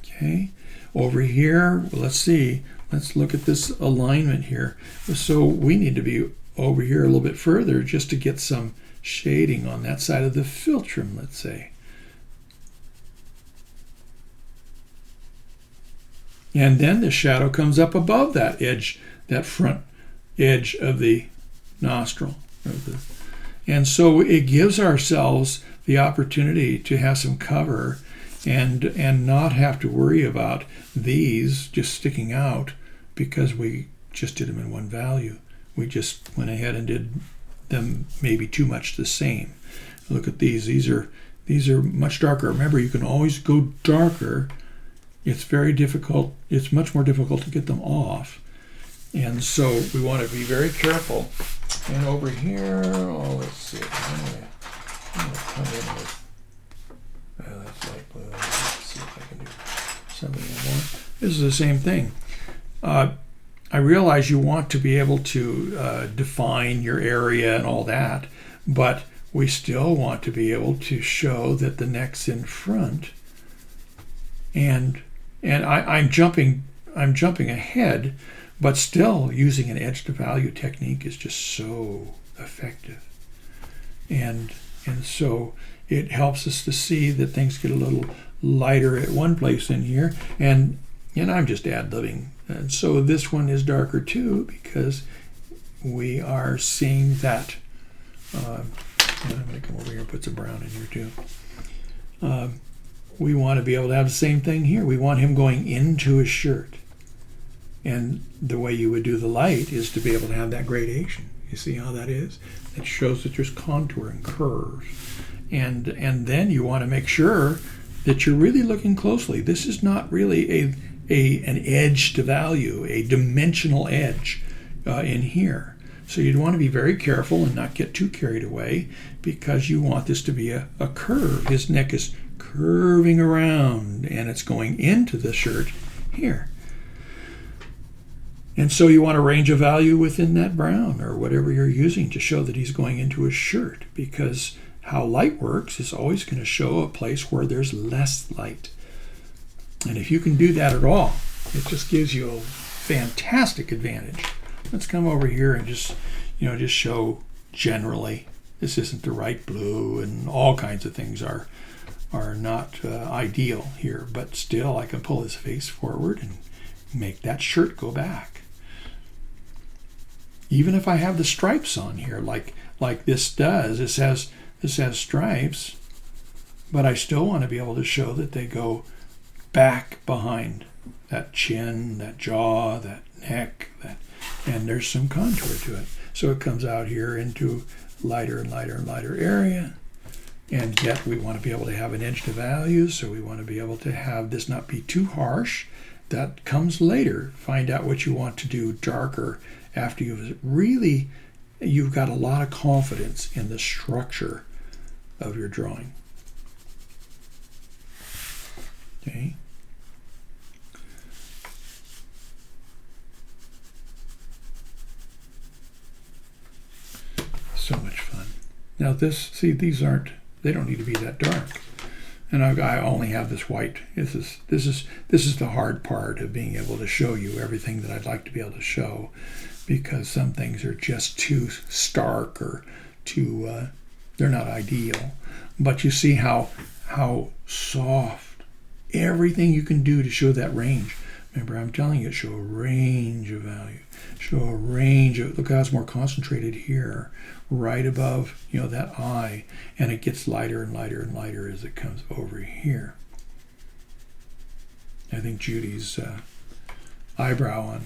Speaker 1: Okay, over here, let's see. Let's look at this alignment here. So we need to be over here a little bit further just to get some shading on that side of the philtrum, let's say. And then the shadow comes up above that edge, that front edge of the nostril. And so it gives ourselves the opportunity to have some cover and not have to worry about these just sticking out because we just did them in one value. We just went ahead and did them maybe too much the same. Look at these. These are much darker. Remember, you can always go darker. It's very difficult. It's much more difficult to get them off. And so we want to be very careful. And over here, let's see. I'm going to come in with, that's light blue. Let's see if I can do something more. This is the same thing. I realize you want to be able to define your area and all that, but we still want to be able to show that the neck's in front. And I'm jumping ahead, but still using an edge to value technique is just so effective. And so it helps us to see that things get a little lighter at one place in here, and I'm just ad-libbing. And so this one is darker too because we are seeing that. I'm going to come over here and put some brown in here too. We want to be able to have the same thing here. We want him going into his shirt. And the way you would do the light is to be able to have that gradation. You see how that is? It shows that there's contour and curves. And then you want to make sure that you're really looking closely. This is not really an edge to value, a dimensional edge in here. So you'd want to be very careful and not get too carried away because you want this to be a curve. His neck is curving around and it's going into the shirt here. And so you want a range of value within that brown or whatever you're using to show that he's going into his shirt, because how light works is always going to show a place where there's less light. And if you can do that at all, it just gives you a fantastic advantage. Let's come over here and just show generally. This isn't the right blue, and all kinds of things are not ideal here, but still I can pull his face forward and make that shirt go back. Even if I have the stripes on here, like this does, this has stripes, but I still want to be able to show that they go back behind that chin, that jaw, that neck, and there's some contour to it. So it comes out here into lighter and lighter and lighter area, and yet we want to be able to have an edge to value, so we want to be able to have this not be too harsh. That comes later. Find out what you want to do darker after you've got a lot of confidence in the structure of your drawing. Okay. So much fun. Now they don't need to be that dark. And I only have this white. This is the hard part of being able to show you everything that I'd like to be able to show, because some things are just too stark or too they're not ideal. But you see how soft everything you can do to show that range. Remember, I'm telling you, show a range of value. Show a range of, look how it's more concentrated here, right above, that eye, and it gets lighter and lighter and lighter as it comes over here. I think Judy's eyebrow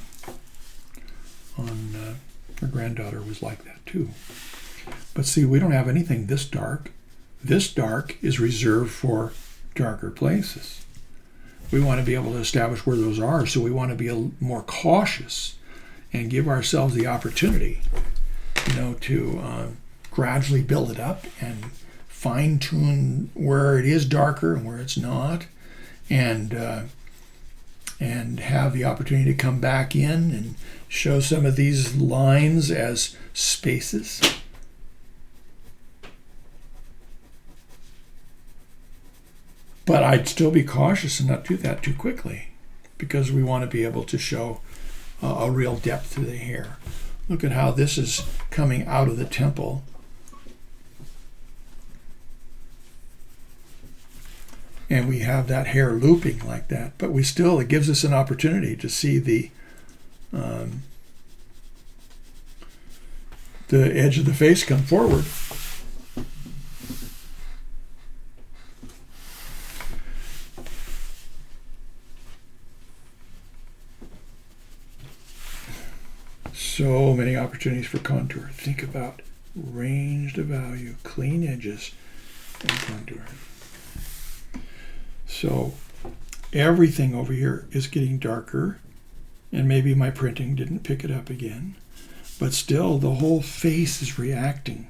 Speaker 1: on her granddaughter was like that too. But see, we don't have anything this dark. This dark is reserved for darker places. We want to be able to establish where those are, so we want to be more cautious and give ourselves the opportunity, to gradually build it up and fine-tune where it is darker and where it's not, and have the opportunity to come back in and show some of these lines as spaces. But I'd still be cautious and not do that too quickly, because we want to be able to show a real depth to the hair. Look at how this is coming out of the temple. And we have that hair looping like that, but it gives us an opportunity to see the edge of the face come forward. So many opportunities for contour. Think about range to value, clean edges, and contour. So everything over here is getting darker, and maybe my printing didn't pick it up again, but still the whole face is reacting,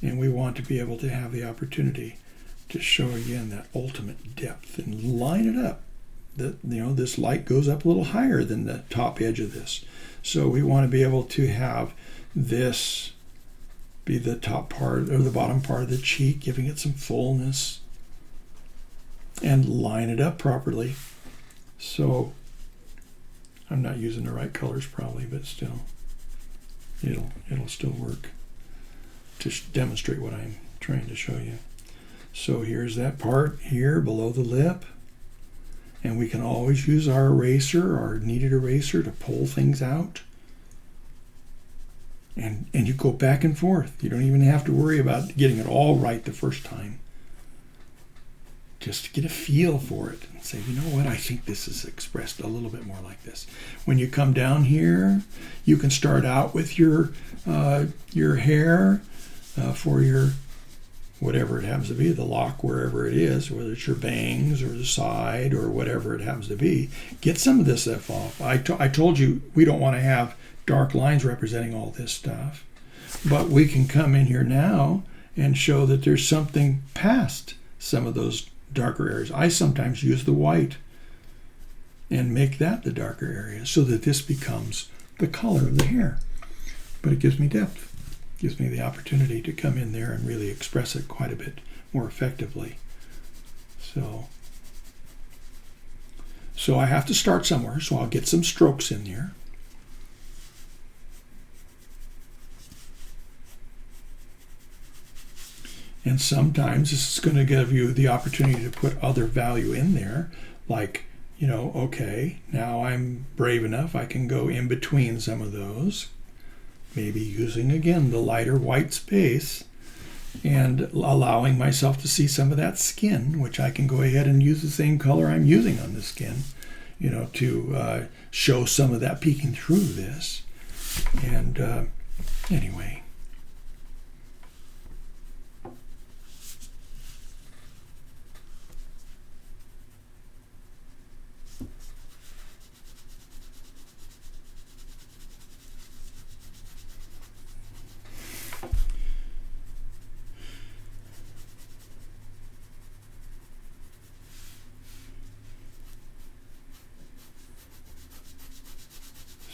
Speaker 1: and we want to be able to have the opportunity to show again that ultimate depth and line it up. This light goes up a little higher than the top edge of this. So we want to be able to have this be the top part or the bottom part of the cheek, giving it some fullness, and line it up properly. So I'm not using the right colors probably, but still, it'll still work to demonstrate what I'm trying to show you. So here's that part here below the lip. And we can always use our eraser, our kneaded eraser, to pull things out. And you go back and forth. You don't even have to worry about getting it all right the first time. Just to get a feel for it and say, you know what, I think this is expressed a little bit more like this. When you come down here, you can start out with your hair for your whatever it happens to be, the lock, wherever it is, whether it's your bangs or the side or whatever it happens to be. Get some of this stuff off. I told you we don't want to have dark lines representing all this stuff, but we can come in here now and show that there's something past some of those darker areas. I sometimes use the white and make that the darker area so that this becomes the color of the hair, but it gives me depth. Gives me the opportunity to come in there and really express it quite a bit more effectively. So I have to start somewhere, so I'll get some strokes in there. And sometimes this is going to give you the opportunity to put other value in there, like, okay, now I'm brave enough, I can go in between some of those. Maybe using, again, the lighter white space and allowing myself to see some of that skin, which I can go ahead and use the same color I'm using on the skin, to show some of that peeking through this. And anyway.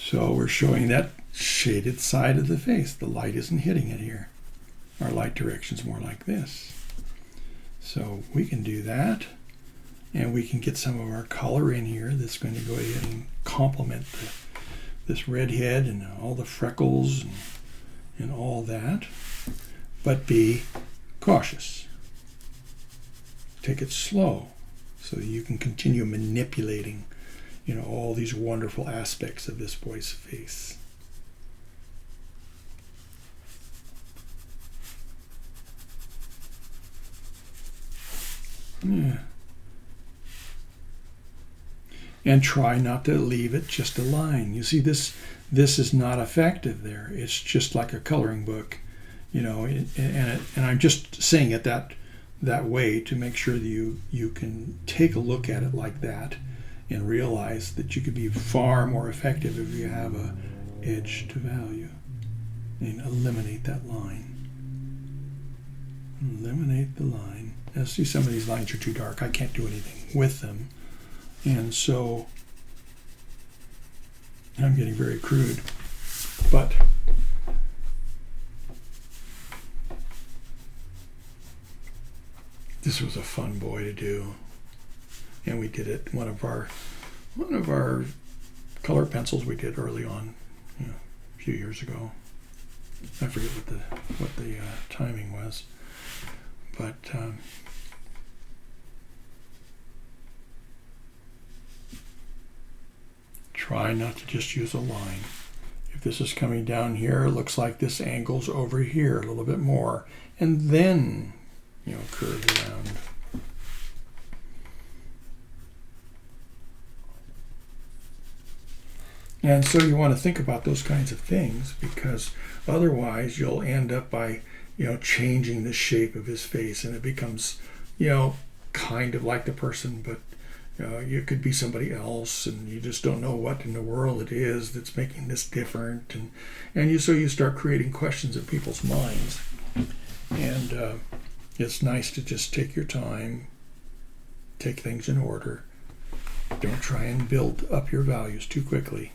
Speaker 1: So we're showing that shaded side of the face. The light isn't hitting it here. Our light direction's more like this. So we can do that, and we can get some of our color in here that's going to go ahead and complement this red head and all the freckles and all that. But be cautious. Take it slow so that you can continue manipulating all these wonderful aspects of this boy's face. Yeah. And try not to leave it just a line. You see, this is not effective there. It's just like a coloring book, and I'm just saying it that that way to make sure that you can take a look at it like that and realize that you could be far more effective if you have a edge to value. And eliminate that line. Eliminate the line. Now see, some of these lines are too dark. I can't do anything with them. And so I'm getting very crude. But this was a fun boy to do. And we did it. One of our color pencils we did early on, a few years ago. I forget what the timing was, but try not to just use a line. If this is coming down here, it looks like this angle's over here a little bit more, and then curve around. And so you want to think about those kinds of things, because otherwise you'll end up by, changing the shape of his face, and it becomes, kind of like the person, but you could be somebody else, and you just don't know what in the world it is that's making this different, so you start creating questions in people's minds. And it's nice to just take your time, take things in order. Don't try and build up your values too quickly.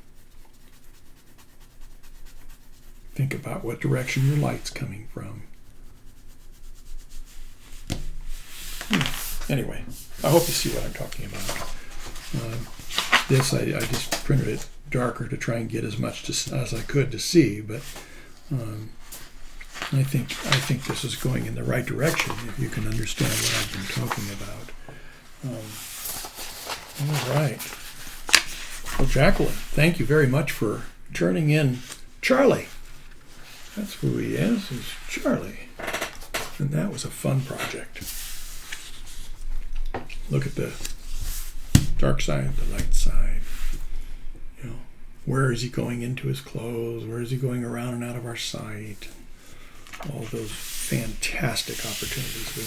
Speaker 1: Think about what direction your light's coming from. Anyway, I hope you see what I'm talking about. This, I just printed it darker to try and get as much as I could to see, but I think this is going in the right direction if you can understand what I've been talking about. All right. Well, Jacqueline, thank you very much for turning in Charlie. That's who he is Charlie. And that was a fun project. Look at the dark side, the light side. Where is he going into his clothes? Where is he going around and out of our sight? All those fantastic opportunities we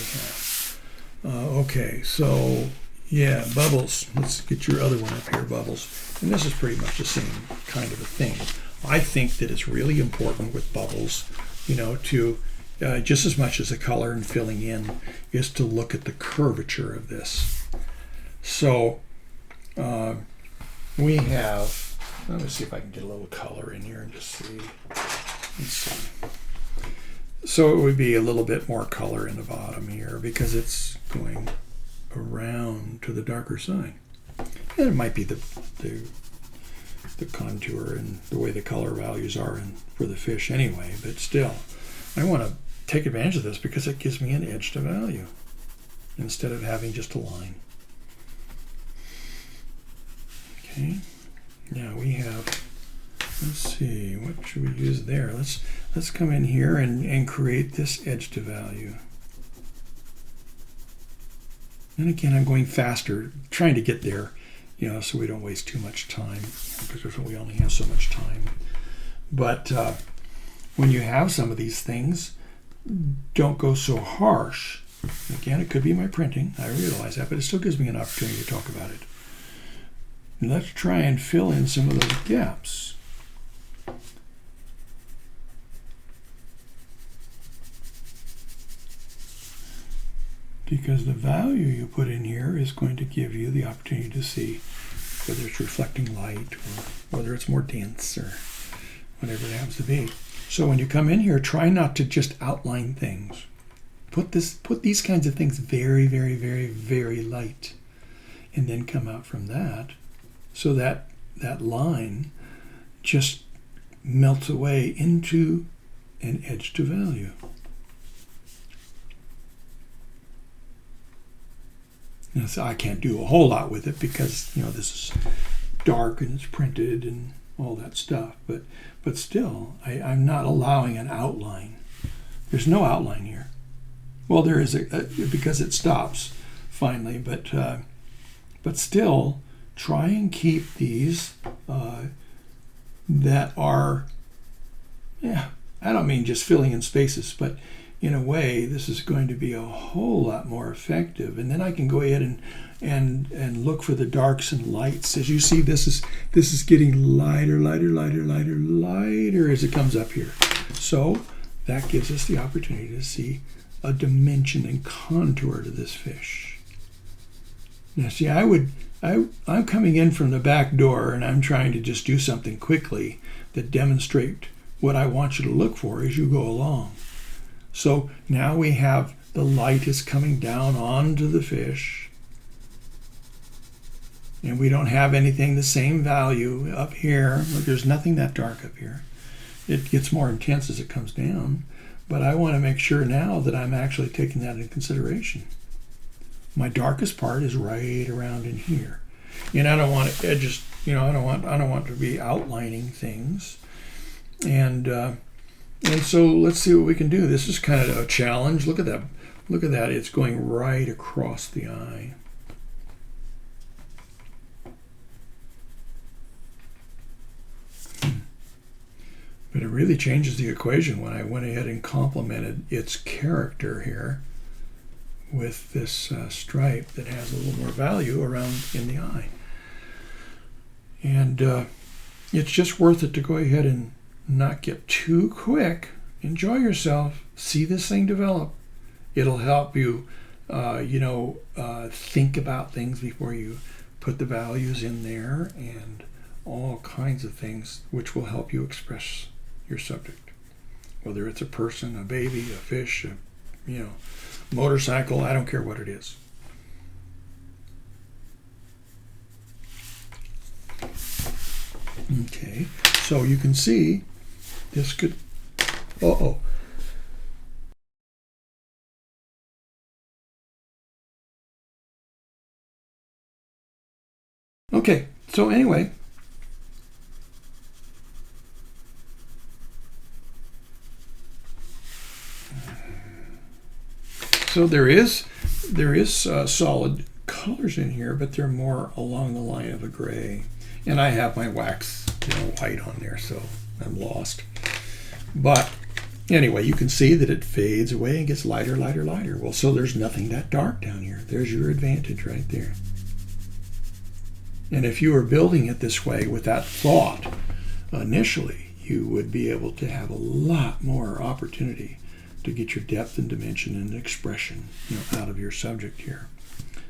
Speaker 1: have. Okay, so yeah, Bubbles. Let's get your other one up here, Bubbles. And this is pretty much the same kind of a thing. I think that it's really important with Bubbles, to just as much as the color and filling in, is to look at the curvature of this. So we have, let me see if I can get a little color in here and just see. Let's see. So it would be a little bit more color in the bottom here because it's going around to the darker side. And it might be the contour and the way the color values are for the fish anyway, but still, I want to take advantage of this because it gives me an edge to value instead of having just a line. Okay, now we have, let's see, what should we use there? Let's come in here and create this edge to value. And again, I'm going faster, trying to get there, so we don't waste too much time, because we only have so much time. But when you have some of these things, don't go so harsh. Again, it could be my printing, I realize that, but it still gives me an opportunity to talk about it. And let's try and fill in some of those gaps. Because the value you put in here is going to give you the opportunity to see whether it's reflecting light or whether it's more dense or whatever it happens to be. So when you come in here, try not to just outline things. Put these kinds of things very, very, very, very light, and then come out from that so that that line just melts away into an edge to value. Now, so I can't do a whole lot with it because this is dark and it's printed and all that stuff. But still, I'm not allowing an outline. There's no outline here. Well, there is because it stops finally. But still, try and keep these that are, I don't mean just filling in spaces, but in a way, this is going to be a whole lot more effective. And then I can go ahead and look for the darks and lights. As you see, this is getting lighter as it comes up here. So that gives us the opportunity to see a dimension and contour to this fish. Now see, I'm coming in from the back door and I'm trying to just do something quickly that demonstrate what I want you to look for as you go along. So now we have the light is coming down onto the fish, and we don't have anything the same value up here. There's nothing that dark up here. It gets more intense as it comes down, but I want to make sure now that I'm actually taking that into consideration. My darkest part is right around in here, and I don't want to just, I don't want to be outlining things, and so let's see what we can do. This is kind of a challenge. Look at that. Look at that. It's going right across the eye. But it really changes the equation when I went ahead and complemented its character here with this stripe that has a little more value around in the eye. And it's just worth it to go ahead and not get too quick. Enjoy yourself. See this thing develop. It'll help you, think about things before you put the values in there, and all kinds of things which will help you express your subject. Whether it's a person, a baby, a fish, motorcycle, I don't care what it is. Okay, so you can see this could, Okay, so anyway, so there is solid colors in here, but they're more along the line of a gray. And I have my wax, white on there, so I'm lost. But anyway, you can see that it fades away and gets lighter. Well, so there's nothing that dark down here. There's your advantage right there. And if you were building it this way with that thought initially, you would be able to have a lot more opportunity to get your depth and dimension and expression out of your subject here.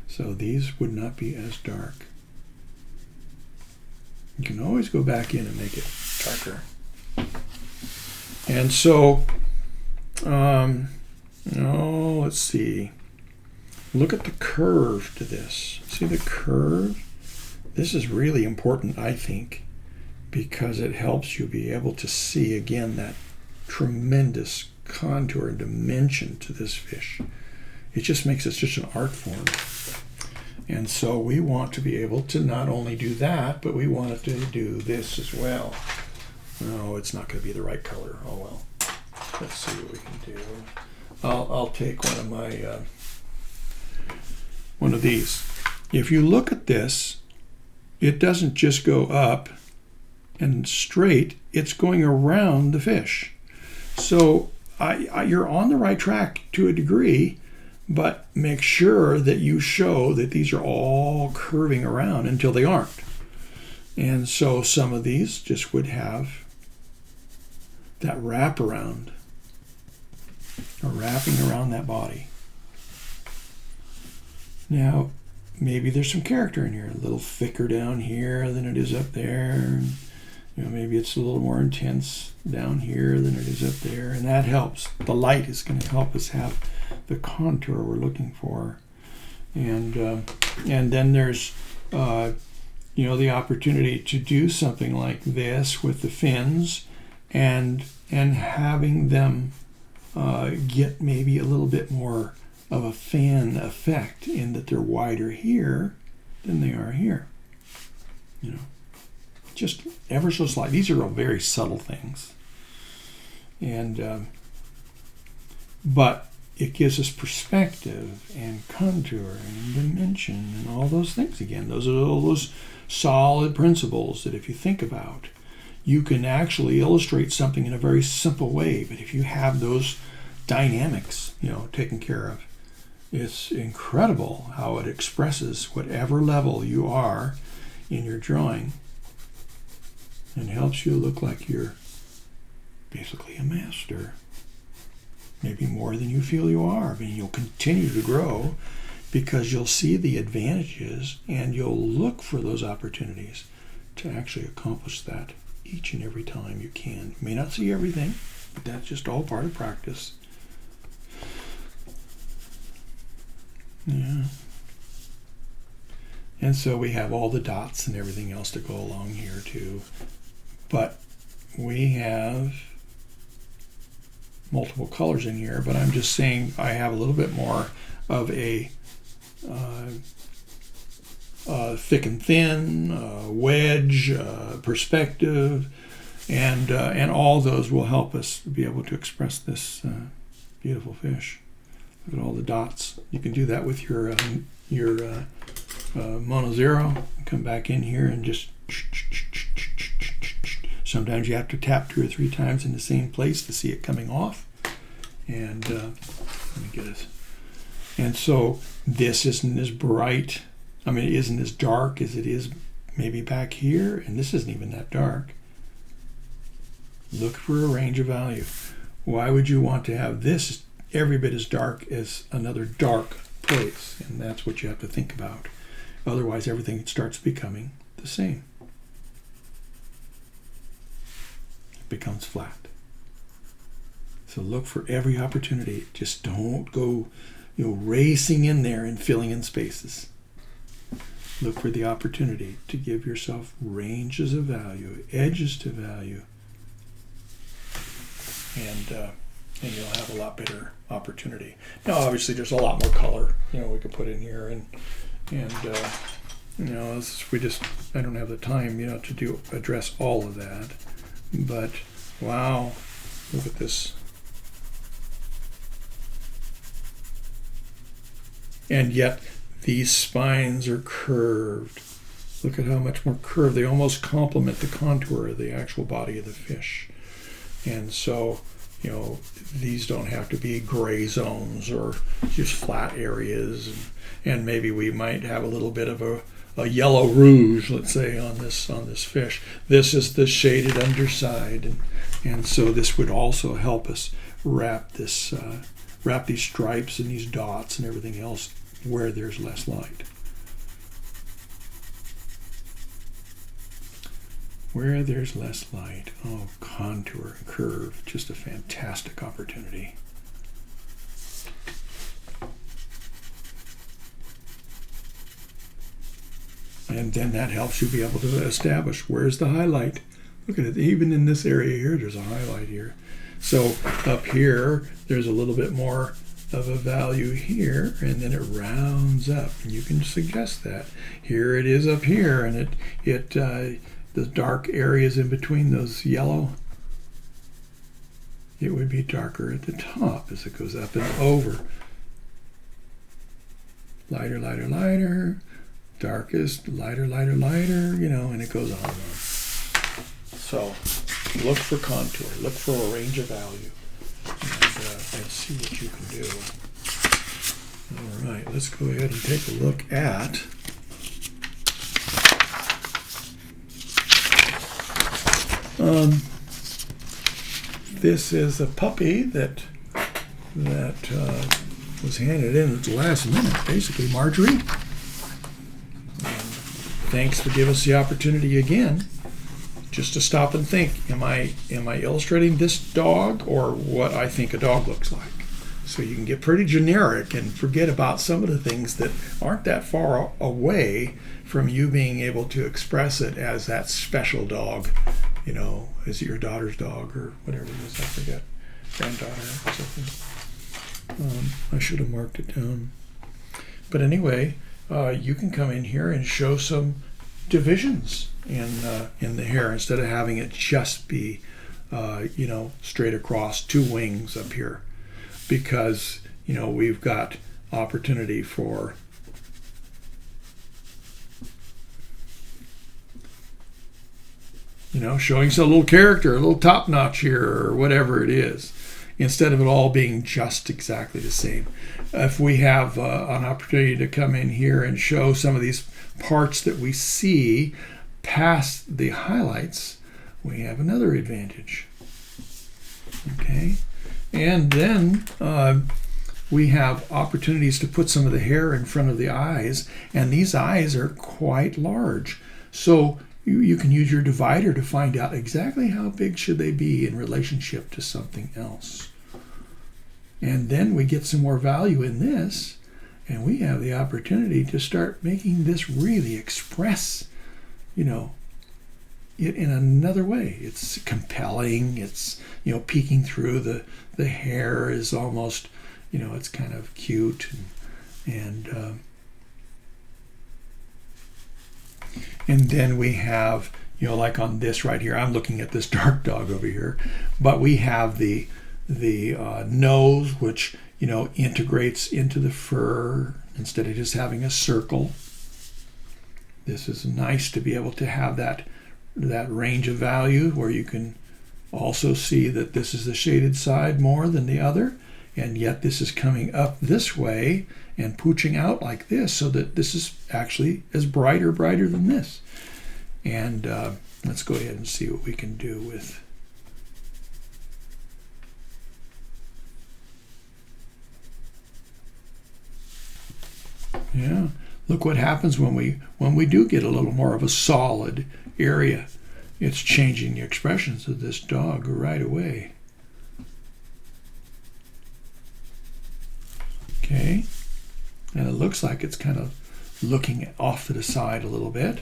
Speaker 1: So these would not be as dark. You can always go back in and make it darker. And so, let's see. Look at the curve to this. See the curve? This is really important, I think, because it helps you be able to see again that tremendous contour and dimension to this fish. It just makes it such an art form. And so we want to be able to not only do that, but we want it to do this as well. No, it's not going to be the right color. Oh well. Let's see what we can do. I'll take one of these. If you look at this, it doesn't just go up and straight, it's going around the fish. So you're on the right track to a degree, but make sure that you show that these are all curving around until they aren't. And so some of these just would have that wraparound, or wrapping around that body. Now, maybe there's some character in here, a little thicker down here than it is up there. And, maybe it's a little more intense down here than it is up there, and that helps. The light is going to help us have the contour we're looking for, and then there's the opportunity to do something like this with the fins, and having them get maybe a little bit more of a fan effect in that they're wider here than they are here. Just ever so slight. These are all very subtle things, and but it gives us perspective and contour and dimension and all those things again. Those are all those solid principles that if you think about, you can actually illustrate something in a very simple way. But if you have those dynamics, taken care of. It's incredible how it expresses whatever level you are in your drawing and helps you look like you're basically a master. Maybe more than you feel you are. I mean, you'll continue to grow because you'll see the advantages and you'll look for those opportunities to actually accomplish that each and every time you can. You may not see everything, but that's just all part of practice. Yeah. And so we have all the dots and everything else to go along here too. But we have multiple colors in here, but I'm just saying I have a little bit more of a thick and thin, wedge, perspective, and all those will help us be able to express this beautiful fish. Look at all the dots. You can do that with your Mono Zero. Come back in here and just. Sometimes you have to tap 2 or 3 times in the same place to see it coming off. And let me get it. And so this isn't as bright. I mean, it isn't as dark as it is maybe back here, and this isn't even that dark. Look for a range of value. Why would you want to have this every bit as dark as another dark place? And that's what you have to think about. Otherwise, everything starts becoming the same. It becomes flat. So look for every opportunity. Just don't go, racing in there and filling in spaces. Look for the opportunity to give yourself ranges of value, edges to value, and you'll have a lot better opportunity. Now, obviously, there's a lot more color, we could put in here, and I don't have the time, to address all of that. But wow, look at this. And yet these spines are curved. Look at how much more curved. They almost complement the contour of the actual body of the fish. And so, these don't have to be gray zones or just flat areas. And maybe we might have a little bit of a yellow rouge, let's say, on this fish. This is the shaded underside. And so this would also help us wrap these stripes and these dots and everything else where there's less light. Where there's less light, contour and curve, just a fantastic opportunity. And then that helps you be able to establish where's the highlight. Look at it, even in this area here, there's a highlight here. So up here, there's a little bit more of a value here, and then it rounds up. And you can suggest that. Here it is up here, and the dark areas in between those yellow, it would be darker at the top as it goes up and over. Lighter, lighter, lighter. Darkest, lighter, lighter, lighter, and it goes on and on. So look for contour, look for a range of value, and see what you can do. All right, let's go ahead and take a look at this is a puppy that was handed in at the last minute, basically. Marjorie, thanks for giving us the opportunity again just to stop and think, am I illustrating this dog or what I think a dog looks like? So you can get pretty generic and forget about some of the things that aren't that far away from you being able to express it as that special dog, is it your daughter's dog or whatever it is, I forget, granddaughter or something. I should have marked it down. But anyway, you can come in here and show some divisions in the hair instead of having it just be straight across 2 wings up here, because we've got opportunity for showing some little character, a little top notch here or whatever it is. instead of it all being just exactly the same. If we have an opportunity to come in here and show some of these parts that we see past the highlights, we have another advantage. Okay, and then we have opportunities to put some of the hair in front of the eyes, and these eyes are quite large. So you can use your divider to find out exactly how big should they be in relationship to something else. And then we get some more value in this, and we have the opportunity to start making this really express, you know, it in another way. It's compelling. It's, you know, peeking through the hair is almost, you know, it's kind of cute, and then we have, you know, like on this right here, I'm looking at this dark dog over here, but we have the nose, which, you know, integrates into the fur instead of just having a circle. This is nice to be able to have that range of value where you can also see that this is the shaded side more than the other, and yet this is coming up this way and pooching out like this, so that this is actually as brighter than this. And let's go ahead and see what we can do with. Yeah, look what happens when we do get a little more of a solid area. It's changing the expressions of this dog right away. Okay, and it looks like it's kind of looking off to the side a little bit.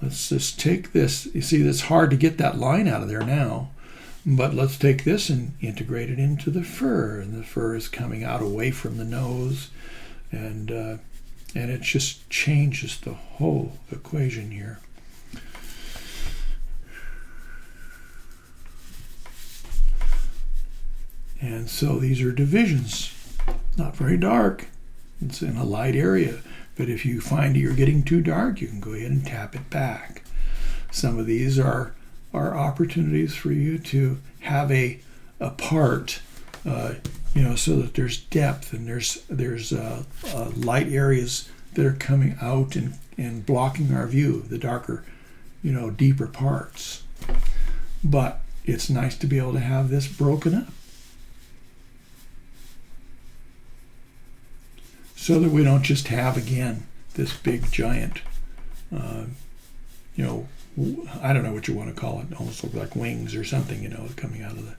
Speaker 1: Let's just take this. You see, it's hard to get that line out of there now, but let's take this and integrate it into the fur, and the fur is coming out away from the nose, and it just changes the whole equation here. And so these are divisions. Not very dark. It's in a light area. But if you find you're getting too dark, you can go ahead and tap it back. Some of these are opportunities for you to have a part, you know, so that there's depth and there's light areas that are coming out and blocking our view, the darker, you know, deeper parts. But it's nice to be able to have this broken up, so that we don't just have, again, this big giant, you know, I don't know what you want to call it, almost look like wings or something, you know, coming out of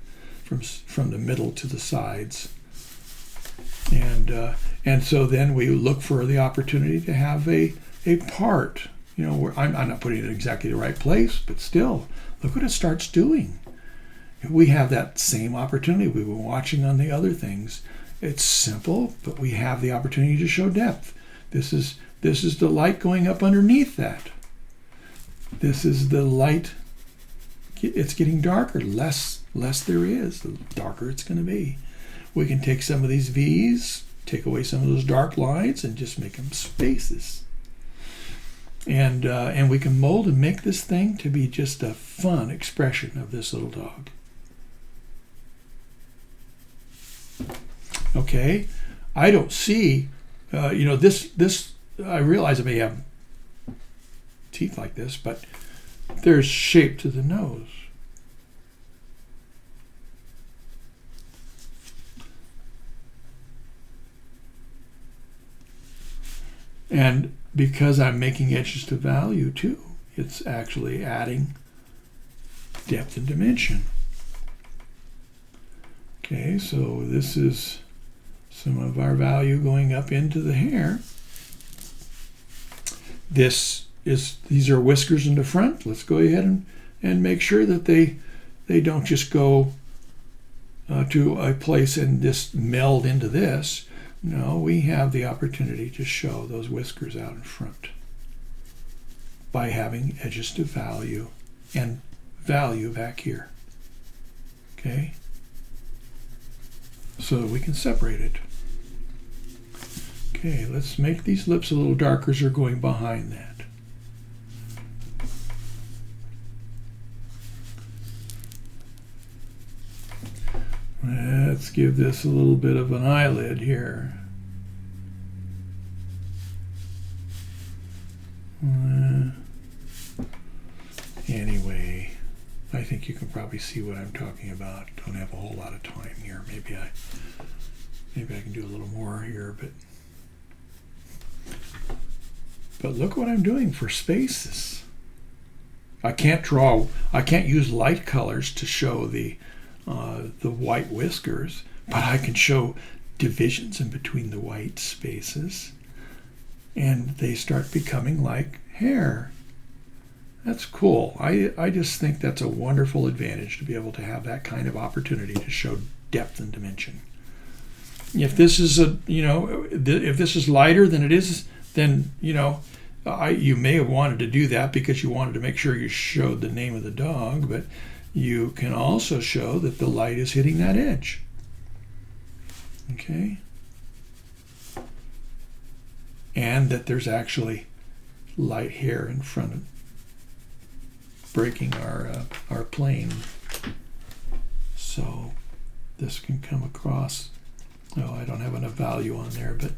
Speaker 1: from the middle to the sides. And so then we look for the opportunity to have a part, you know, where I'm not putting it in exactly the right place, but still, look what it starts doing. We have that same opportunity we were watching on the other things. It's simple, but we have the opportunity to show depth. This is the light going up underneath that. This is the light. It's getting darker. Less there is, the darker it's going to be. We can take some of these V's, take away some of those dark lines, and just make them spaces. And we can mold and make this thing to be just a fun expression of this little dog. Okay, I don't see, you know, this, I realize I may have teeth like this, but there's shape to the nose. And because I'm making edges to value too, it's actually adding depth and dimension. Okay, so this is some of our value going up into the hair. These are whiskers in the front. Let's go ahead and make sure that they don't just go to a place and just meld into this. No, we have the opportunity to show those whiskers out in front by having edges to value and value back here. Okay, so that we can separate it. Okay, let's make these lips a little darker as they're going behind that. Let's give this a little bit of an eyelid here. Anyway, I think you can probably see what I'm talking about. Don't have a whole lot of time here. Maybe I can do a little more here, but look what I'm doing for spaces. I can't use light colors to show the white whiskers, but I can show divisions in between the white spaces, and they start becoming like hair. That's cool. I just think that's a wonderful advantage to be able to have that kind of opportunity to show depth and dimension. If this is if this is lighter than it is, then you may have wanted to do that because you wanted to make sure you showed the name of the dog, but you can also show that the light is hitting that edge. Okay? And that there's actually light hair in front of breaking our plane. So this can come across. Oh, I don't have enough value on there, but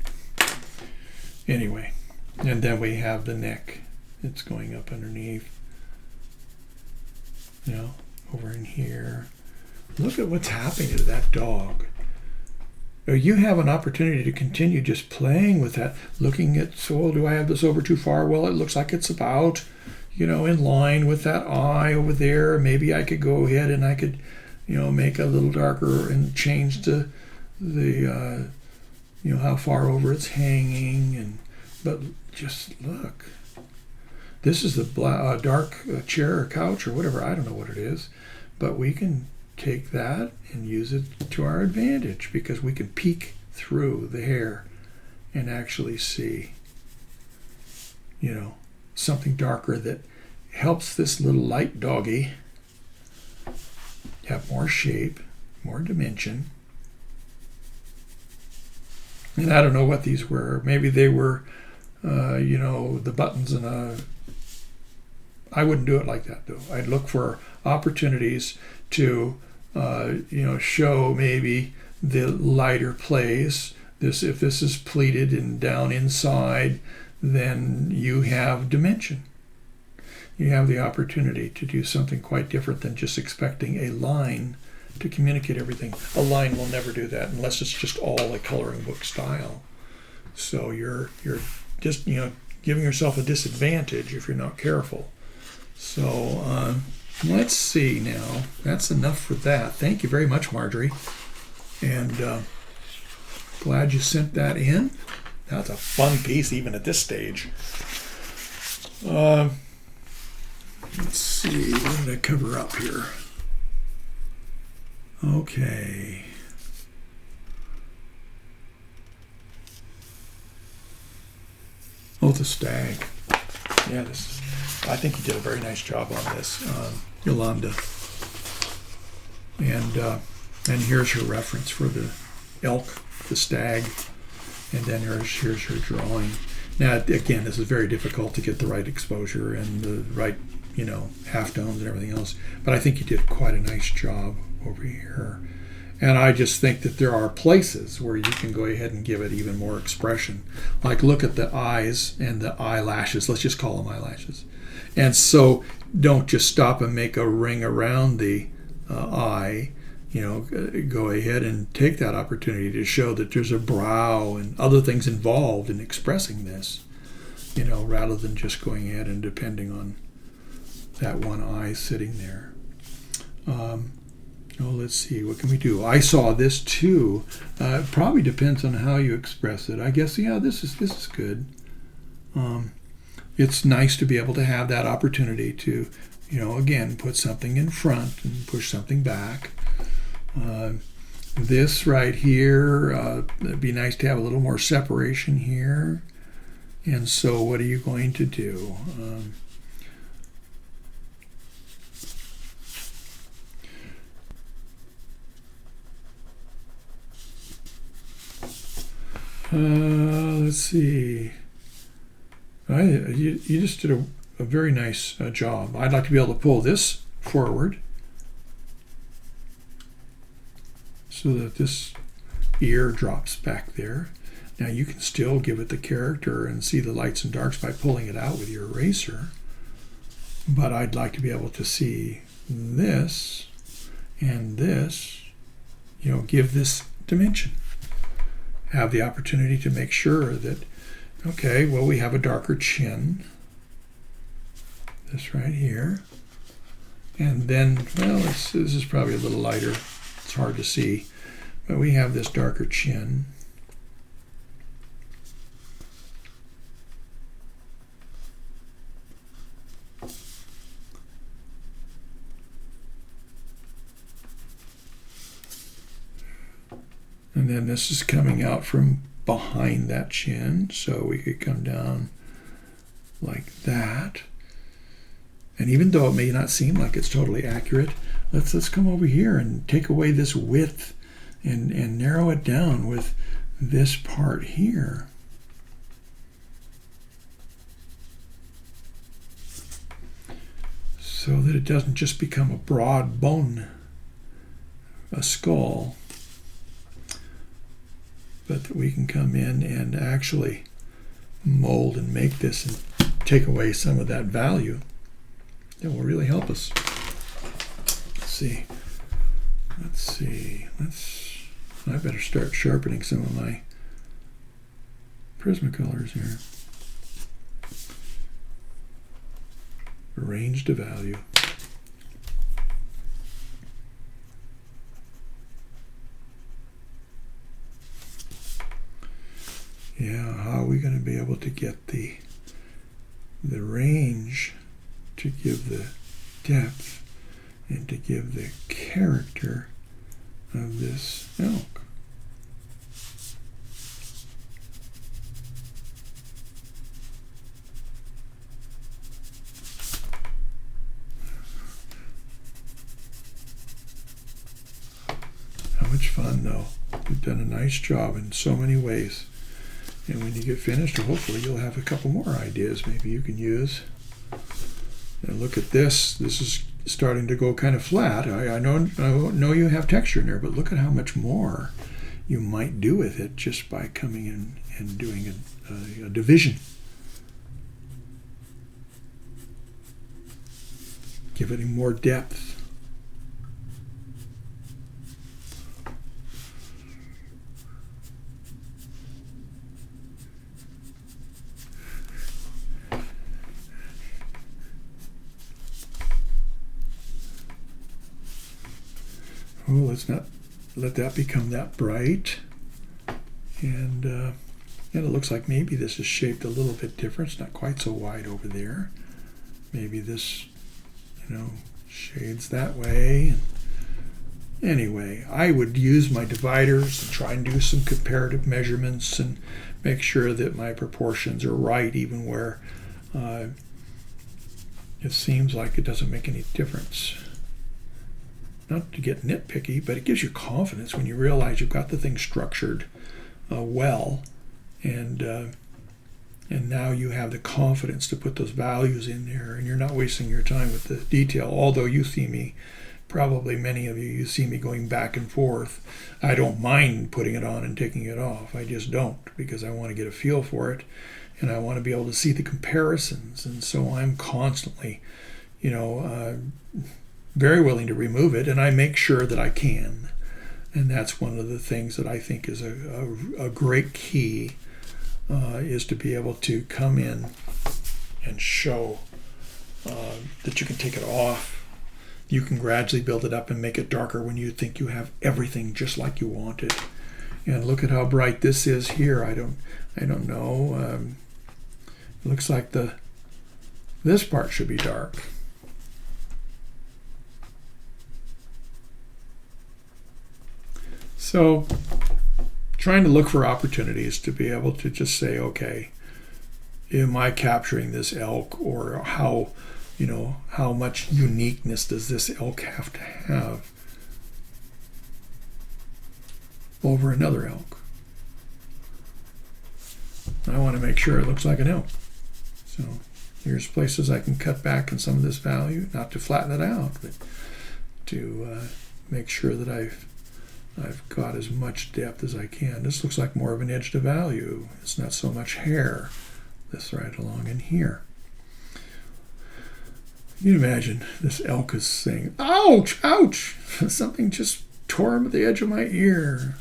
Speaker 1: anyway. And then we have the neck. It's going up underneath. Over in here. Look at what's happening to that dog. You have an opportunity to continue just playing with that, looking at, so do I have this over too far? Well, it looks like it's about, in line with that eye over there. Maybe I could go ahead and I could, make a little darker and change the how far over it's hanging. But just look. This is the dark chair or couch or whatever. I don't know what it is. But we can take that and use it to our advantage because we can peek through the hair and actually see, something darker that helps this little light doggy have more shape, more dimension. And I don't know what these were. Maybe they were, the buttons in I wouldn't do it like that, though. I'd look for opportunities to, show maybe the lighter plays. If this is pleated and down inside, then you have dimension. You have the opportunity to do something quite different than just expecting a line to communicate everything. A line will never do that unless it's just all a coloring book style. So you're just giving yourself a disadvantage if you're not careful. So let's see now. That's enough for that. Thank you very much, Marjorie. And glad you sent that in. That's a fun piece even at this stage. Let's see. What did I cover up here? Okay. Oh, the stag. Yeah, I think you did a very nice job on this, Yolanda. And here's her reference for the elk, the stag, and then here's her drawing. Now, again, this is very difficult to get the right exposure and the right, half tones and everything else. But I think you did quite a nice job over here. And I just think that there are places where you can go ahead and give it even more expression. Like look at the eyes and the eyelashes. Let's just call them eyelashes. And so don't just stop and make a ring around the eye. Go ahead and take that opportunity to show that there's a brow and other things involved in expressing this, rather than just going ahead and depending on that one eye sitting there. Let's see, what can we do? I saw this too. It probably depends on how you express it. I guess, this is good. It's nice to be able to have that opportunity to, again, put something in front and push something back. This right here, it'd be nice to have a little more separation here. And so what are you going to do? Let's see. You just did a very nice job. I'd like to be able to pull this forward. so that this ear drops back there. Now you can still give it the character and see the lights and darks by pulling it out with your eraser, but I'd like to be able to see this and this, give this dimension. Have the opportunity to make sure that, okay, well, we have a darker chin, this right here, and then, well, this is probably a little lighter, it's hard to see, but we have this darker chin. And then this is coming out from behind that chin, so we could come down like that. And even though it may not seem like it's totally accurate, let's come over here and take away this width and narrow it down with this part here. So that it doesn't just become a broad bone, a skull, but that we can come in and actually mold and make this and take away some of that value. That will really help us. Let's see. I better start sharpening some of my Prismacolors here. Arrange to value. Yeah, how are we going to be able to get the range to give the depth and to give the character of this elk? How much fun, though. You've done a nice job in so many ways. And when you get finished, hopefully you'll have a couple more ideas maybe you can use. And look at this. This is starting to go kind of flat. I know you have texture in there, but look at how much more you might do with it just by coming in and doing a division. Give it more depth. Oh, let's not let that become that bright. And it looks like maybe this is shaped a little bit different. It's not quite so wide over there. Maybe this, shades that way. Anyway, I would use my dividers and try and do some comparative measurements and make sure that my proportions are right, even where it seems like it doesn't make any difference. Not to get nitpicky, but it gives you confidence when you realize you've got the thing structured well, and now you have the confidence to put those values in there, and you're not wasting your time with the detail. Although you see me, probably many of you see me going back and forth. I don't mind putting it on and taking it off. I just don't, because I want to get a feel for it, and I want to be able to see the comparisons. And so I'm constantly, very willing to remove it, and I make sure that I can. And that's one of the things that I think is a great key, is to be able to come in and show that you can take it off. You can gradually build it up and make it darker when you think you have everything just like you want it. And look at how bright this is here. I don't know. It looks like this part should be dark. So trying to look for opportunities to be able to just say, okay, am I capturing this elk, or how much uniqueness does this elk have to have over another elk? I want to make sure it looks like an elk. So here's places I can cut back in some of this value, not to flatten it out, but to make sure that I've I've got as much depth as I can. This looks like more of an edge to value. It's not so much hair. This right along in here. You can imagine this elk is saying, ouch, ouch, something just tore him at the edge of my ear.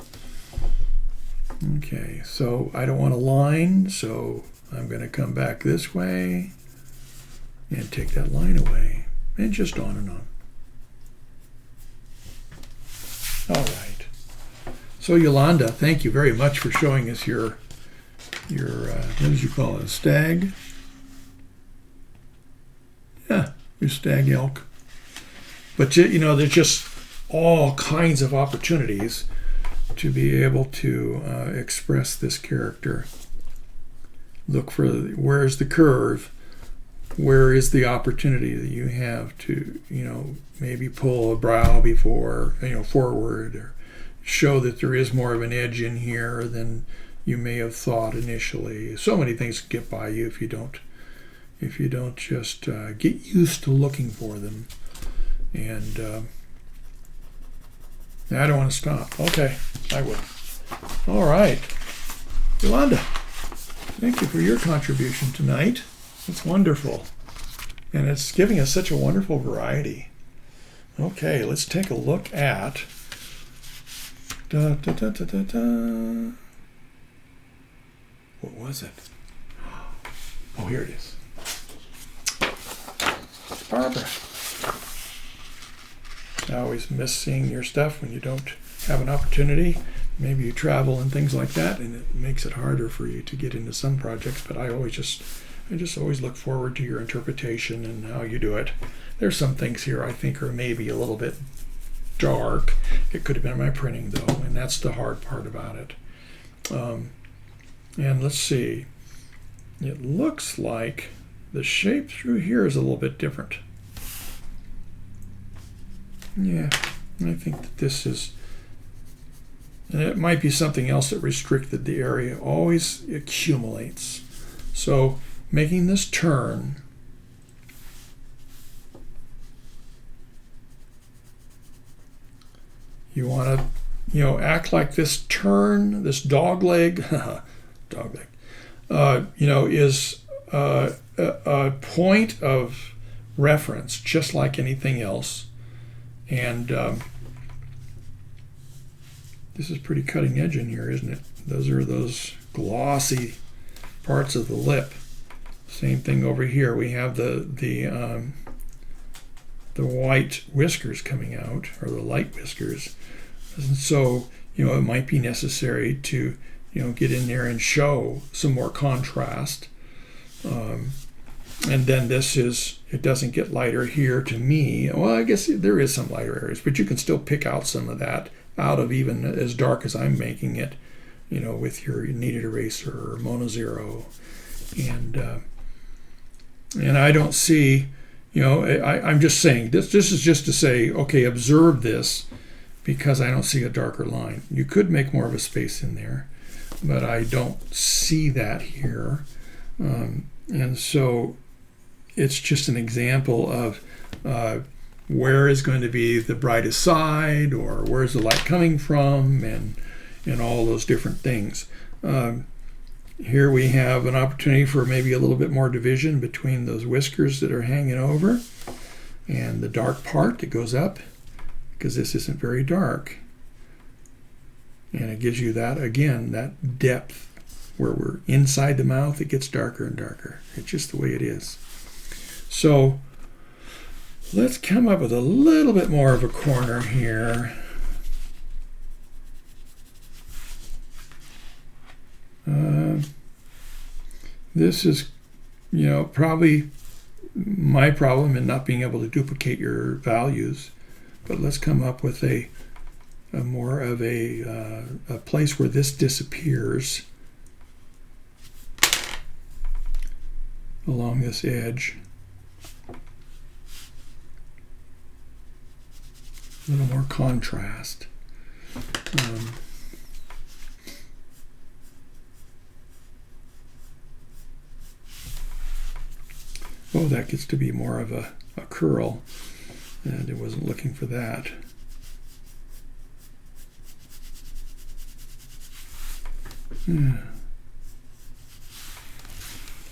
Speaker 1: Okay, so I don't want a line, so I'm going to come back this way and take that line away, and just on and on. All right. So Yolanda, thank you very much for showing us your what did you call it, a stag? Yeah, your stag elk. But you know, there's just all kinds of opportunities to be able to express this character. Look for where's the curve, where is the opportunity that you have to, you know, maybe pull a brow before, you know, forward, or show that there is more of an edge in here than you may have thought initially. So many things can get by you if you don't just get used to looking for them. And I don't want to stop. Okay, I will. All right. Yolanda, thank you for your contribution tonight. It's wonderful. And it's giving us such a wonderful variety. Okay, let's take a look at... What was it? Oh, here it is. Barbara. I always miss seeing your stuff when you don't have an opportunity. Maybe you travel and things like that, and it makes it harder for you to get into some projects. But I just always look forward to your interpretation and how you do it. There's some things here I think are maybe a little bit dark. It could have been my printing though, and that's the hard part about it. And let's see. It looks like the shape through here is a little bit different. Yeah, I think that this is, and it might be something else that restricted the area. Always accumulates. So making this turn, you want to, you know, act like this turn, this dog leg, dog leg, you know, is a point of reference, just like anything else. And this is pretty cutting edge in here, isn't it? Those are those glossy parts of the lip. Same thing over here. We have the white whiskers coming out, or the light whiskers. And so, you know, it might be necessary to, you know, get in there and show some more contrast. And then this is, it doesn't get lighter here to me. Well, I guess there is some lighter areas, but you can still pick out some of that out of even as dark as I'm making it, you know, with your kneaded eraser or Mono Zero. And I don't see, you know, I'm just saying, this is just to say, okay, observe this, because I don't see a darker line. You could make more of a space in there, but I don't see that here. And so it's just an example of where is going to be the brightest side, or where's the light coming from, and all those different things. Here we have an opportunity for maybe a little bit more division between those whiskers that are hanging over and the dark part that goes up, because this isn't very dark. And it gives you that, again, that depth. Where we're inside the mouth, it gets darker and darker. It's just the way it is. So let's come up with a little bit more of a corner here. This is, you know, probably my problem in not being able to duplicate your values. But let's come up with a more of a place where this disappears along this edge. A little more contrast. Oh, that gets to be more of a curl, and it wasn't looking for that.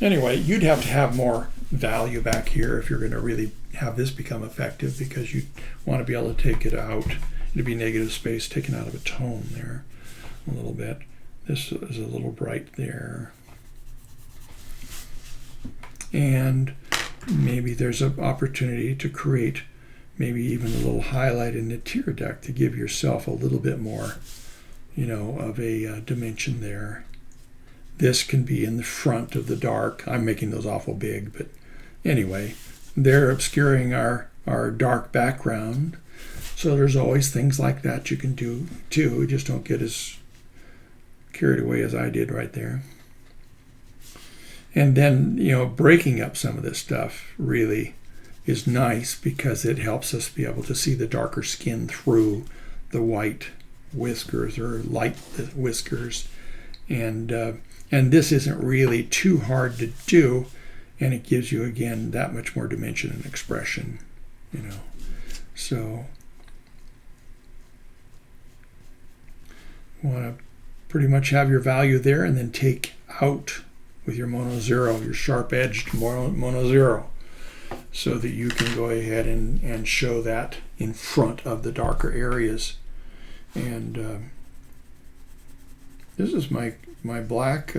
Speaker 1: Anyway, you'd have to have more value back here if you're going to really have this become effective, because you want to be able to take it out. It'd be negative space taken out of a tone there a little bit. This is a little bright there. And maybe there's an opportunity to create maybe even a little highlight in the tear duct to give yourself a little bit more, you know, of a dimension there. This can be in the front of the dark. I'm making those awful big, but anyway, they're obscuring our dark background. So there's always things like that you can do too. Just don't get as carried away as I did right there. And then, you know, breaking up some of this stuff really is nice, because it helps us be able to see the darker skin through the white whiskers or light whiskers. And this isn't really too hard to do, and it gives you, again, that much more dimension and expression, you know. So you want to pretty much have your value there, and then take out with your mono zero, your sharp edged mono zero, so that you can go ahead and show that in front of the darker areas. And this is my black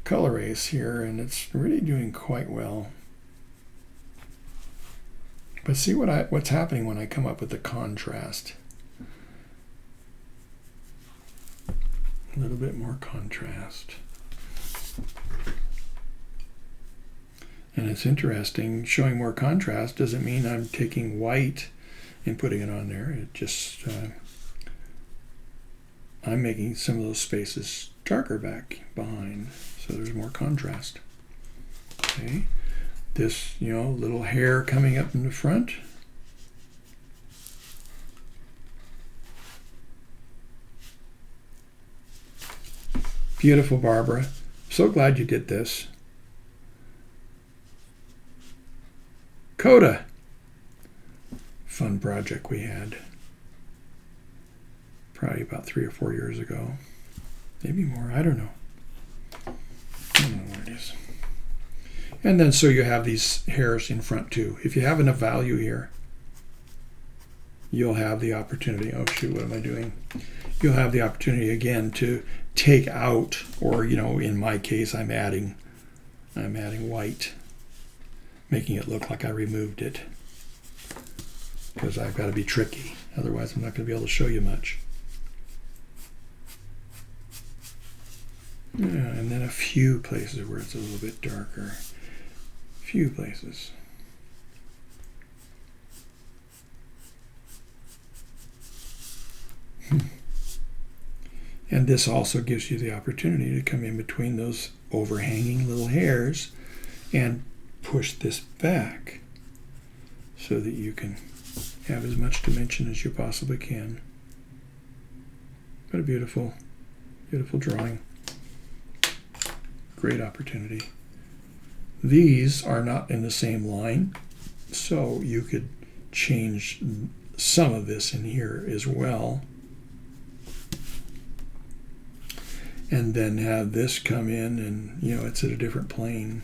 Speaker 1: color ace here, and it's really doing quite well. But see what's happening when I come up with the contrast. A little bit more contrast. And it's interesting, showing more contrast doesn't mean I'm taking white and putting it on there. It just, I'm making some of those spaces darker back behind, so there's more contrast. Okay, this, you know, little hair coming up in the front. Beautiful, Barbara. So glad you did this. Coda. Fun project we had. Probably about 3 or 4 years ago. Maybe more, I don't know. I don't know where it is. And then so you have these hairs in front too. If you have enough value here, you'll have the opportunity, oh shoot, what am I doing? You'll have the opportunity again to take out, or, you know, in my case, I'm adding white, making it look like I removed it, because I've got to be tricky. Otherwise, I'm not going to be able to show you much. Yeah, and then a few places where it's a little bit darker. Few places. And this also gives you the opportunity to come in between those overhanging little hairs and push this back so that you can have as much dimension as you possibly can. What a beautiful, beautiful drawing. Great opportunity. These are not in the same line, so you could change some of this in here as well. And then have this come in, and, you know, it's at a different plane.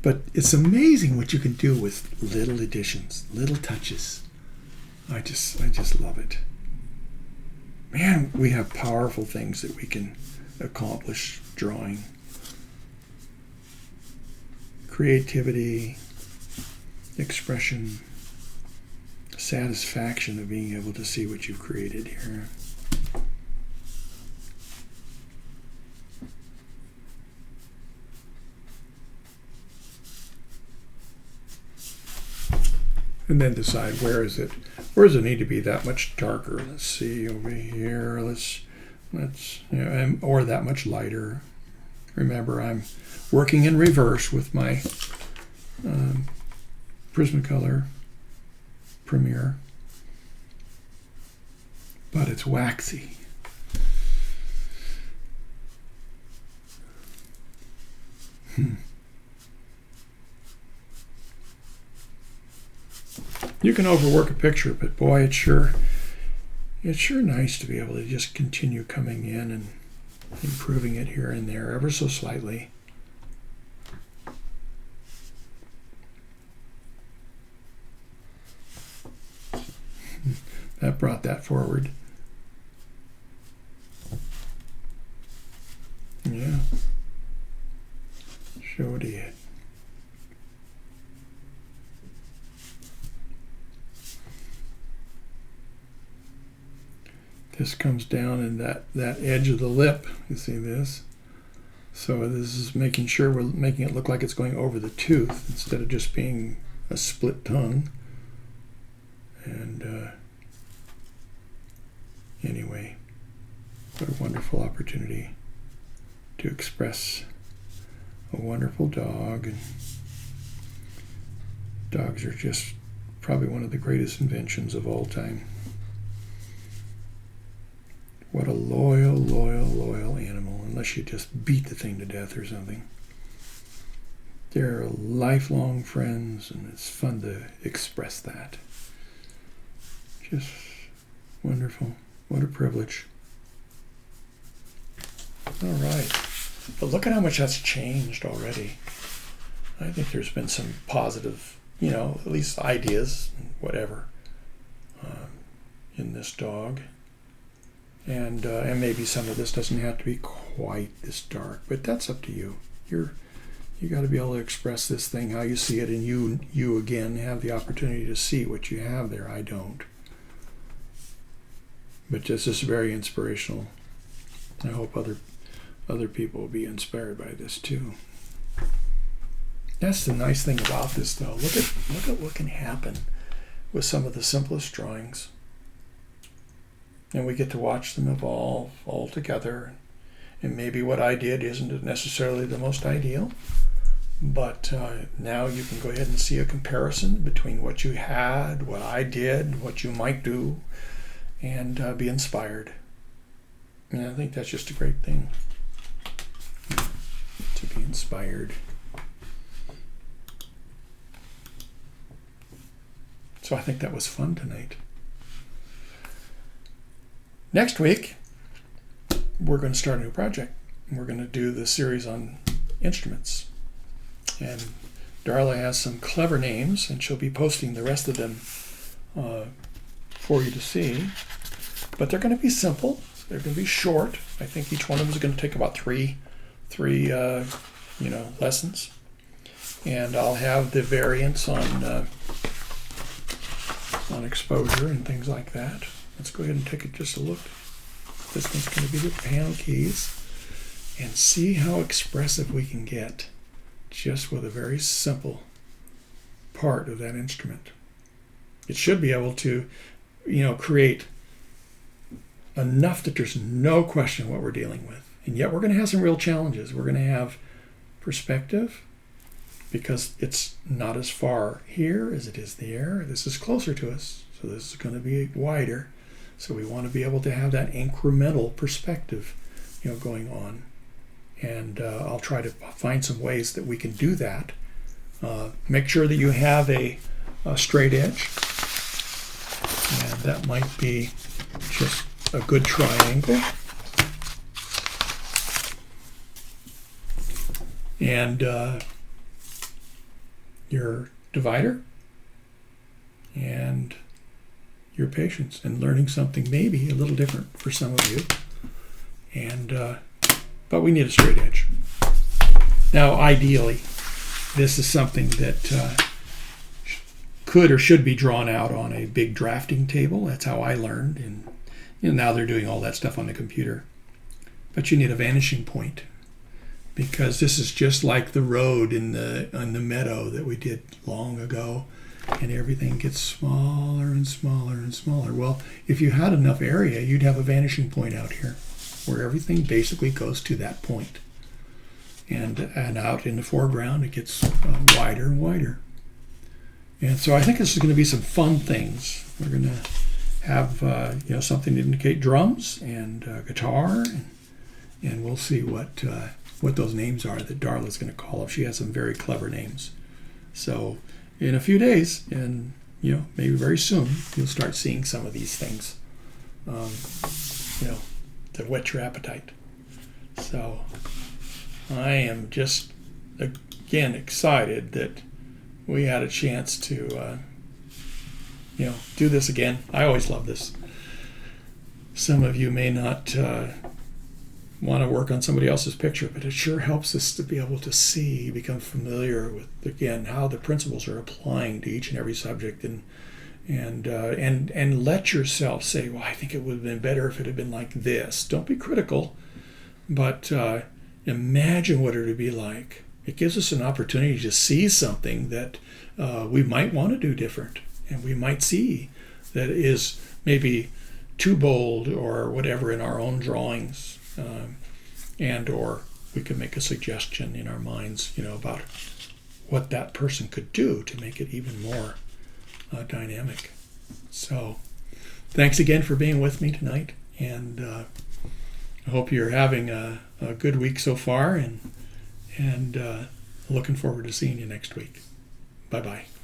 Speaker 1: But it's amazing what you can do with little additions, little touches. I just love it. Man, we have powerful things that we can accomplish drawing. Creativity, expression, satisfaction of being able to see what you've created here. And then decide, where does it need to be that much darker? Let's see over here. Let's you know, or that much lighter. Remember, I'm working in reverse with my Prismacolor Premiere, but it's waxy. You can overwork a picture, but boy, it sure it's sure nice to be able to just continue coming in and improving it here and there ever so slightly. That brought that forward. Yeah. Showed it. This comes down in that edge of the lip. You see this? So this is making sure we're making it look like it's going over the tooth instead of just being a split tongue. And anyway, what a wonderful opportunity to express a wonderful dog. And dogs are just probably one of the greatest inventions of all time. What a loyal, loyal, loyal animal, unless you just beat the thing to death or something. They're lifelong friends, and it's fun to express that. Just wonderful. What a privilege. All right. But look at how much that's changed already. I think there's been some positive, at least ideas, whatever, in this dog. And maybe some of this doesn't have to be quite this dark, but that's up to you. You got to be able to express this thing how you see it, and you again have the opportunity to see what you have there. I don't. But this is very inspirational. I hope other people will be inspired by this too. That's the nice thing about this, though. Look at what can happen with some of the simplest drawings. And we get to watch them evolve all together. And maybe what I did isn't necessarily the most ideal, but now you can go ahead and see a comparison between what you had, what I did, what you might do, and be inspired. And I think that's just a great thing, to be inspired. So I think that was fun tonight. Next week, we're going to start a new project. We're going to do the series on instruments. And Darla has some clever names, and she'll be posting the rest of them for you to see. But they're going to be simple. They're going to be short. I think each one of them is going to take about three lessons. And I'll have the variants on exposure and things like that. Let's go ahead and take just a look. This one's going to be the piano keys, and see how expressive we can get just with a very simple part of that instrument. It should be able to, create enough that there's no question what we're dealing with. And yet we're going to have some real challenges. We're going to have perspective, because it's not as far here as it is there. This is closer to us, so this is going to be wider. So we want to be able to have that incremental perspective, going on. And I'll try to find some ways that we can do that. Make sure that you have a straight edge. And that might be just a good triangle. And your divider. And your patience, and learning something maybe a little different for some of you. And but we need a straight edge. Now, ideally, this is something that could or should be drawn out on a big drafting table. That's how I learned, and now they're doing all that stuff on the computer. But you need a vanishing point, because this is just like the road in the meadow that we did long ago. And everything gets smaller and smaller and smaller. Well, if you had enough area, you'd have a vanishing point out here, where everything basically goes to that point. And out in the foreground, it gets wider and wider. And so I think this is going to be some fun things. We're going to have something to indicate drums and guitar, and we'll see what those names are that Darla's going to call up. She has some very clever names. So in a few days, and maybe very soon, you'll start seeing some of these things to whet your appetite. So I am just, again, excited that we had a chance to, do this again. I always love this. Some of you may not want to work on somebody else's picture, but it sure helps us to be able to see, become familiar with, again, how the principles are applying to each and every subject, and let yourself say, well, I think it would have been better if it had been like this. Don't be critical, but imagine what it would be like. It gives us an opportunity to see something that we might want to do different, and we might see that is maybe too bold or whatever in our own drawings, and or we can make a suggestion in our minds, about what that person could do to make it even more dynamic. So thanks again for being with me tonight, and I hope you're having a good week so far, and looking forward to seeing you next week. Bye-bye.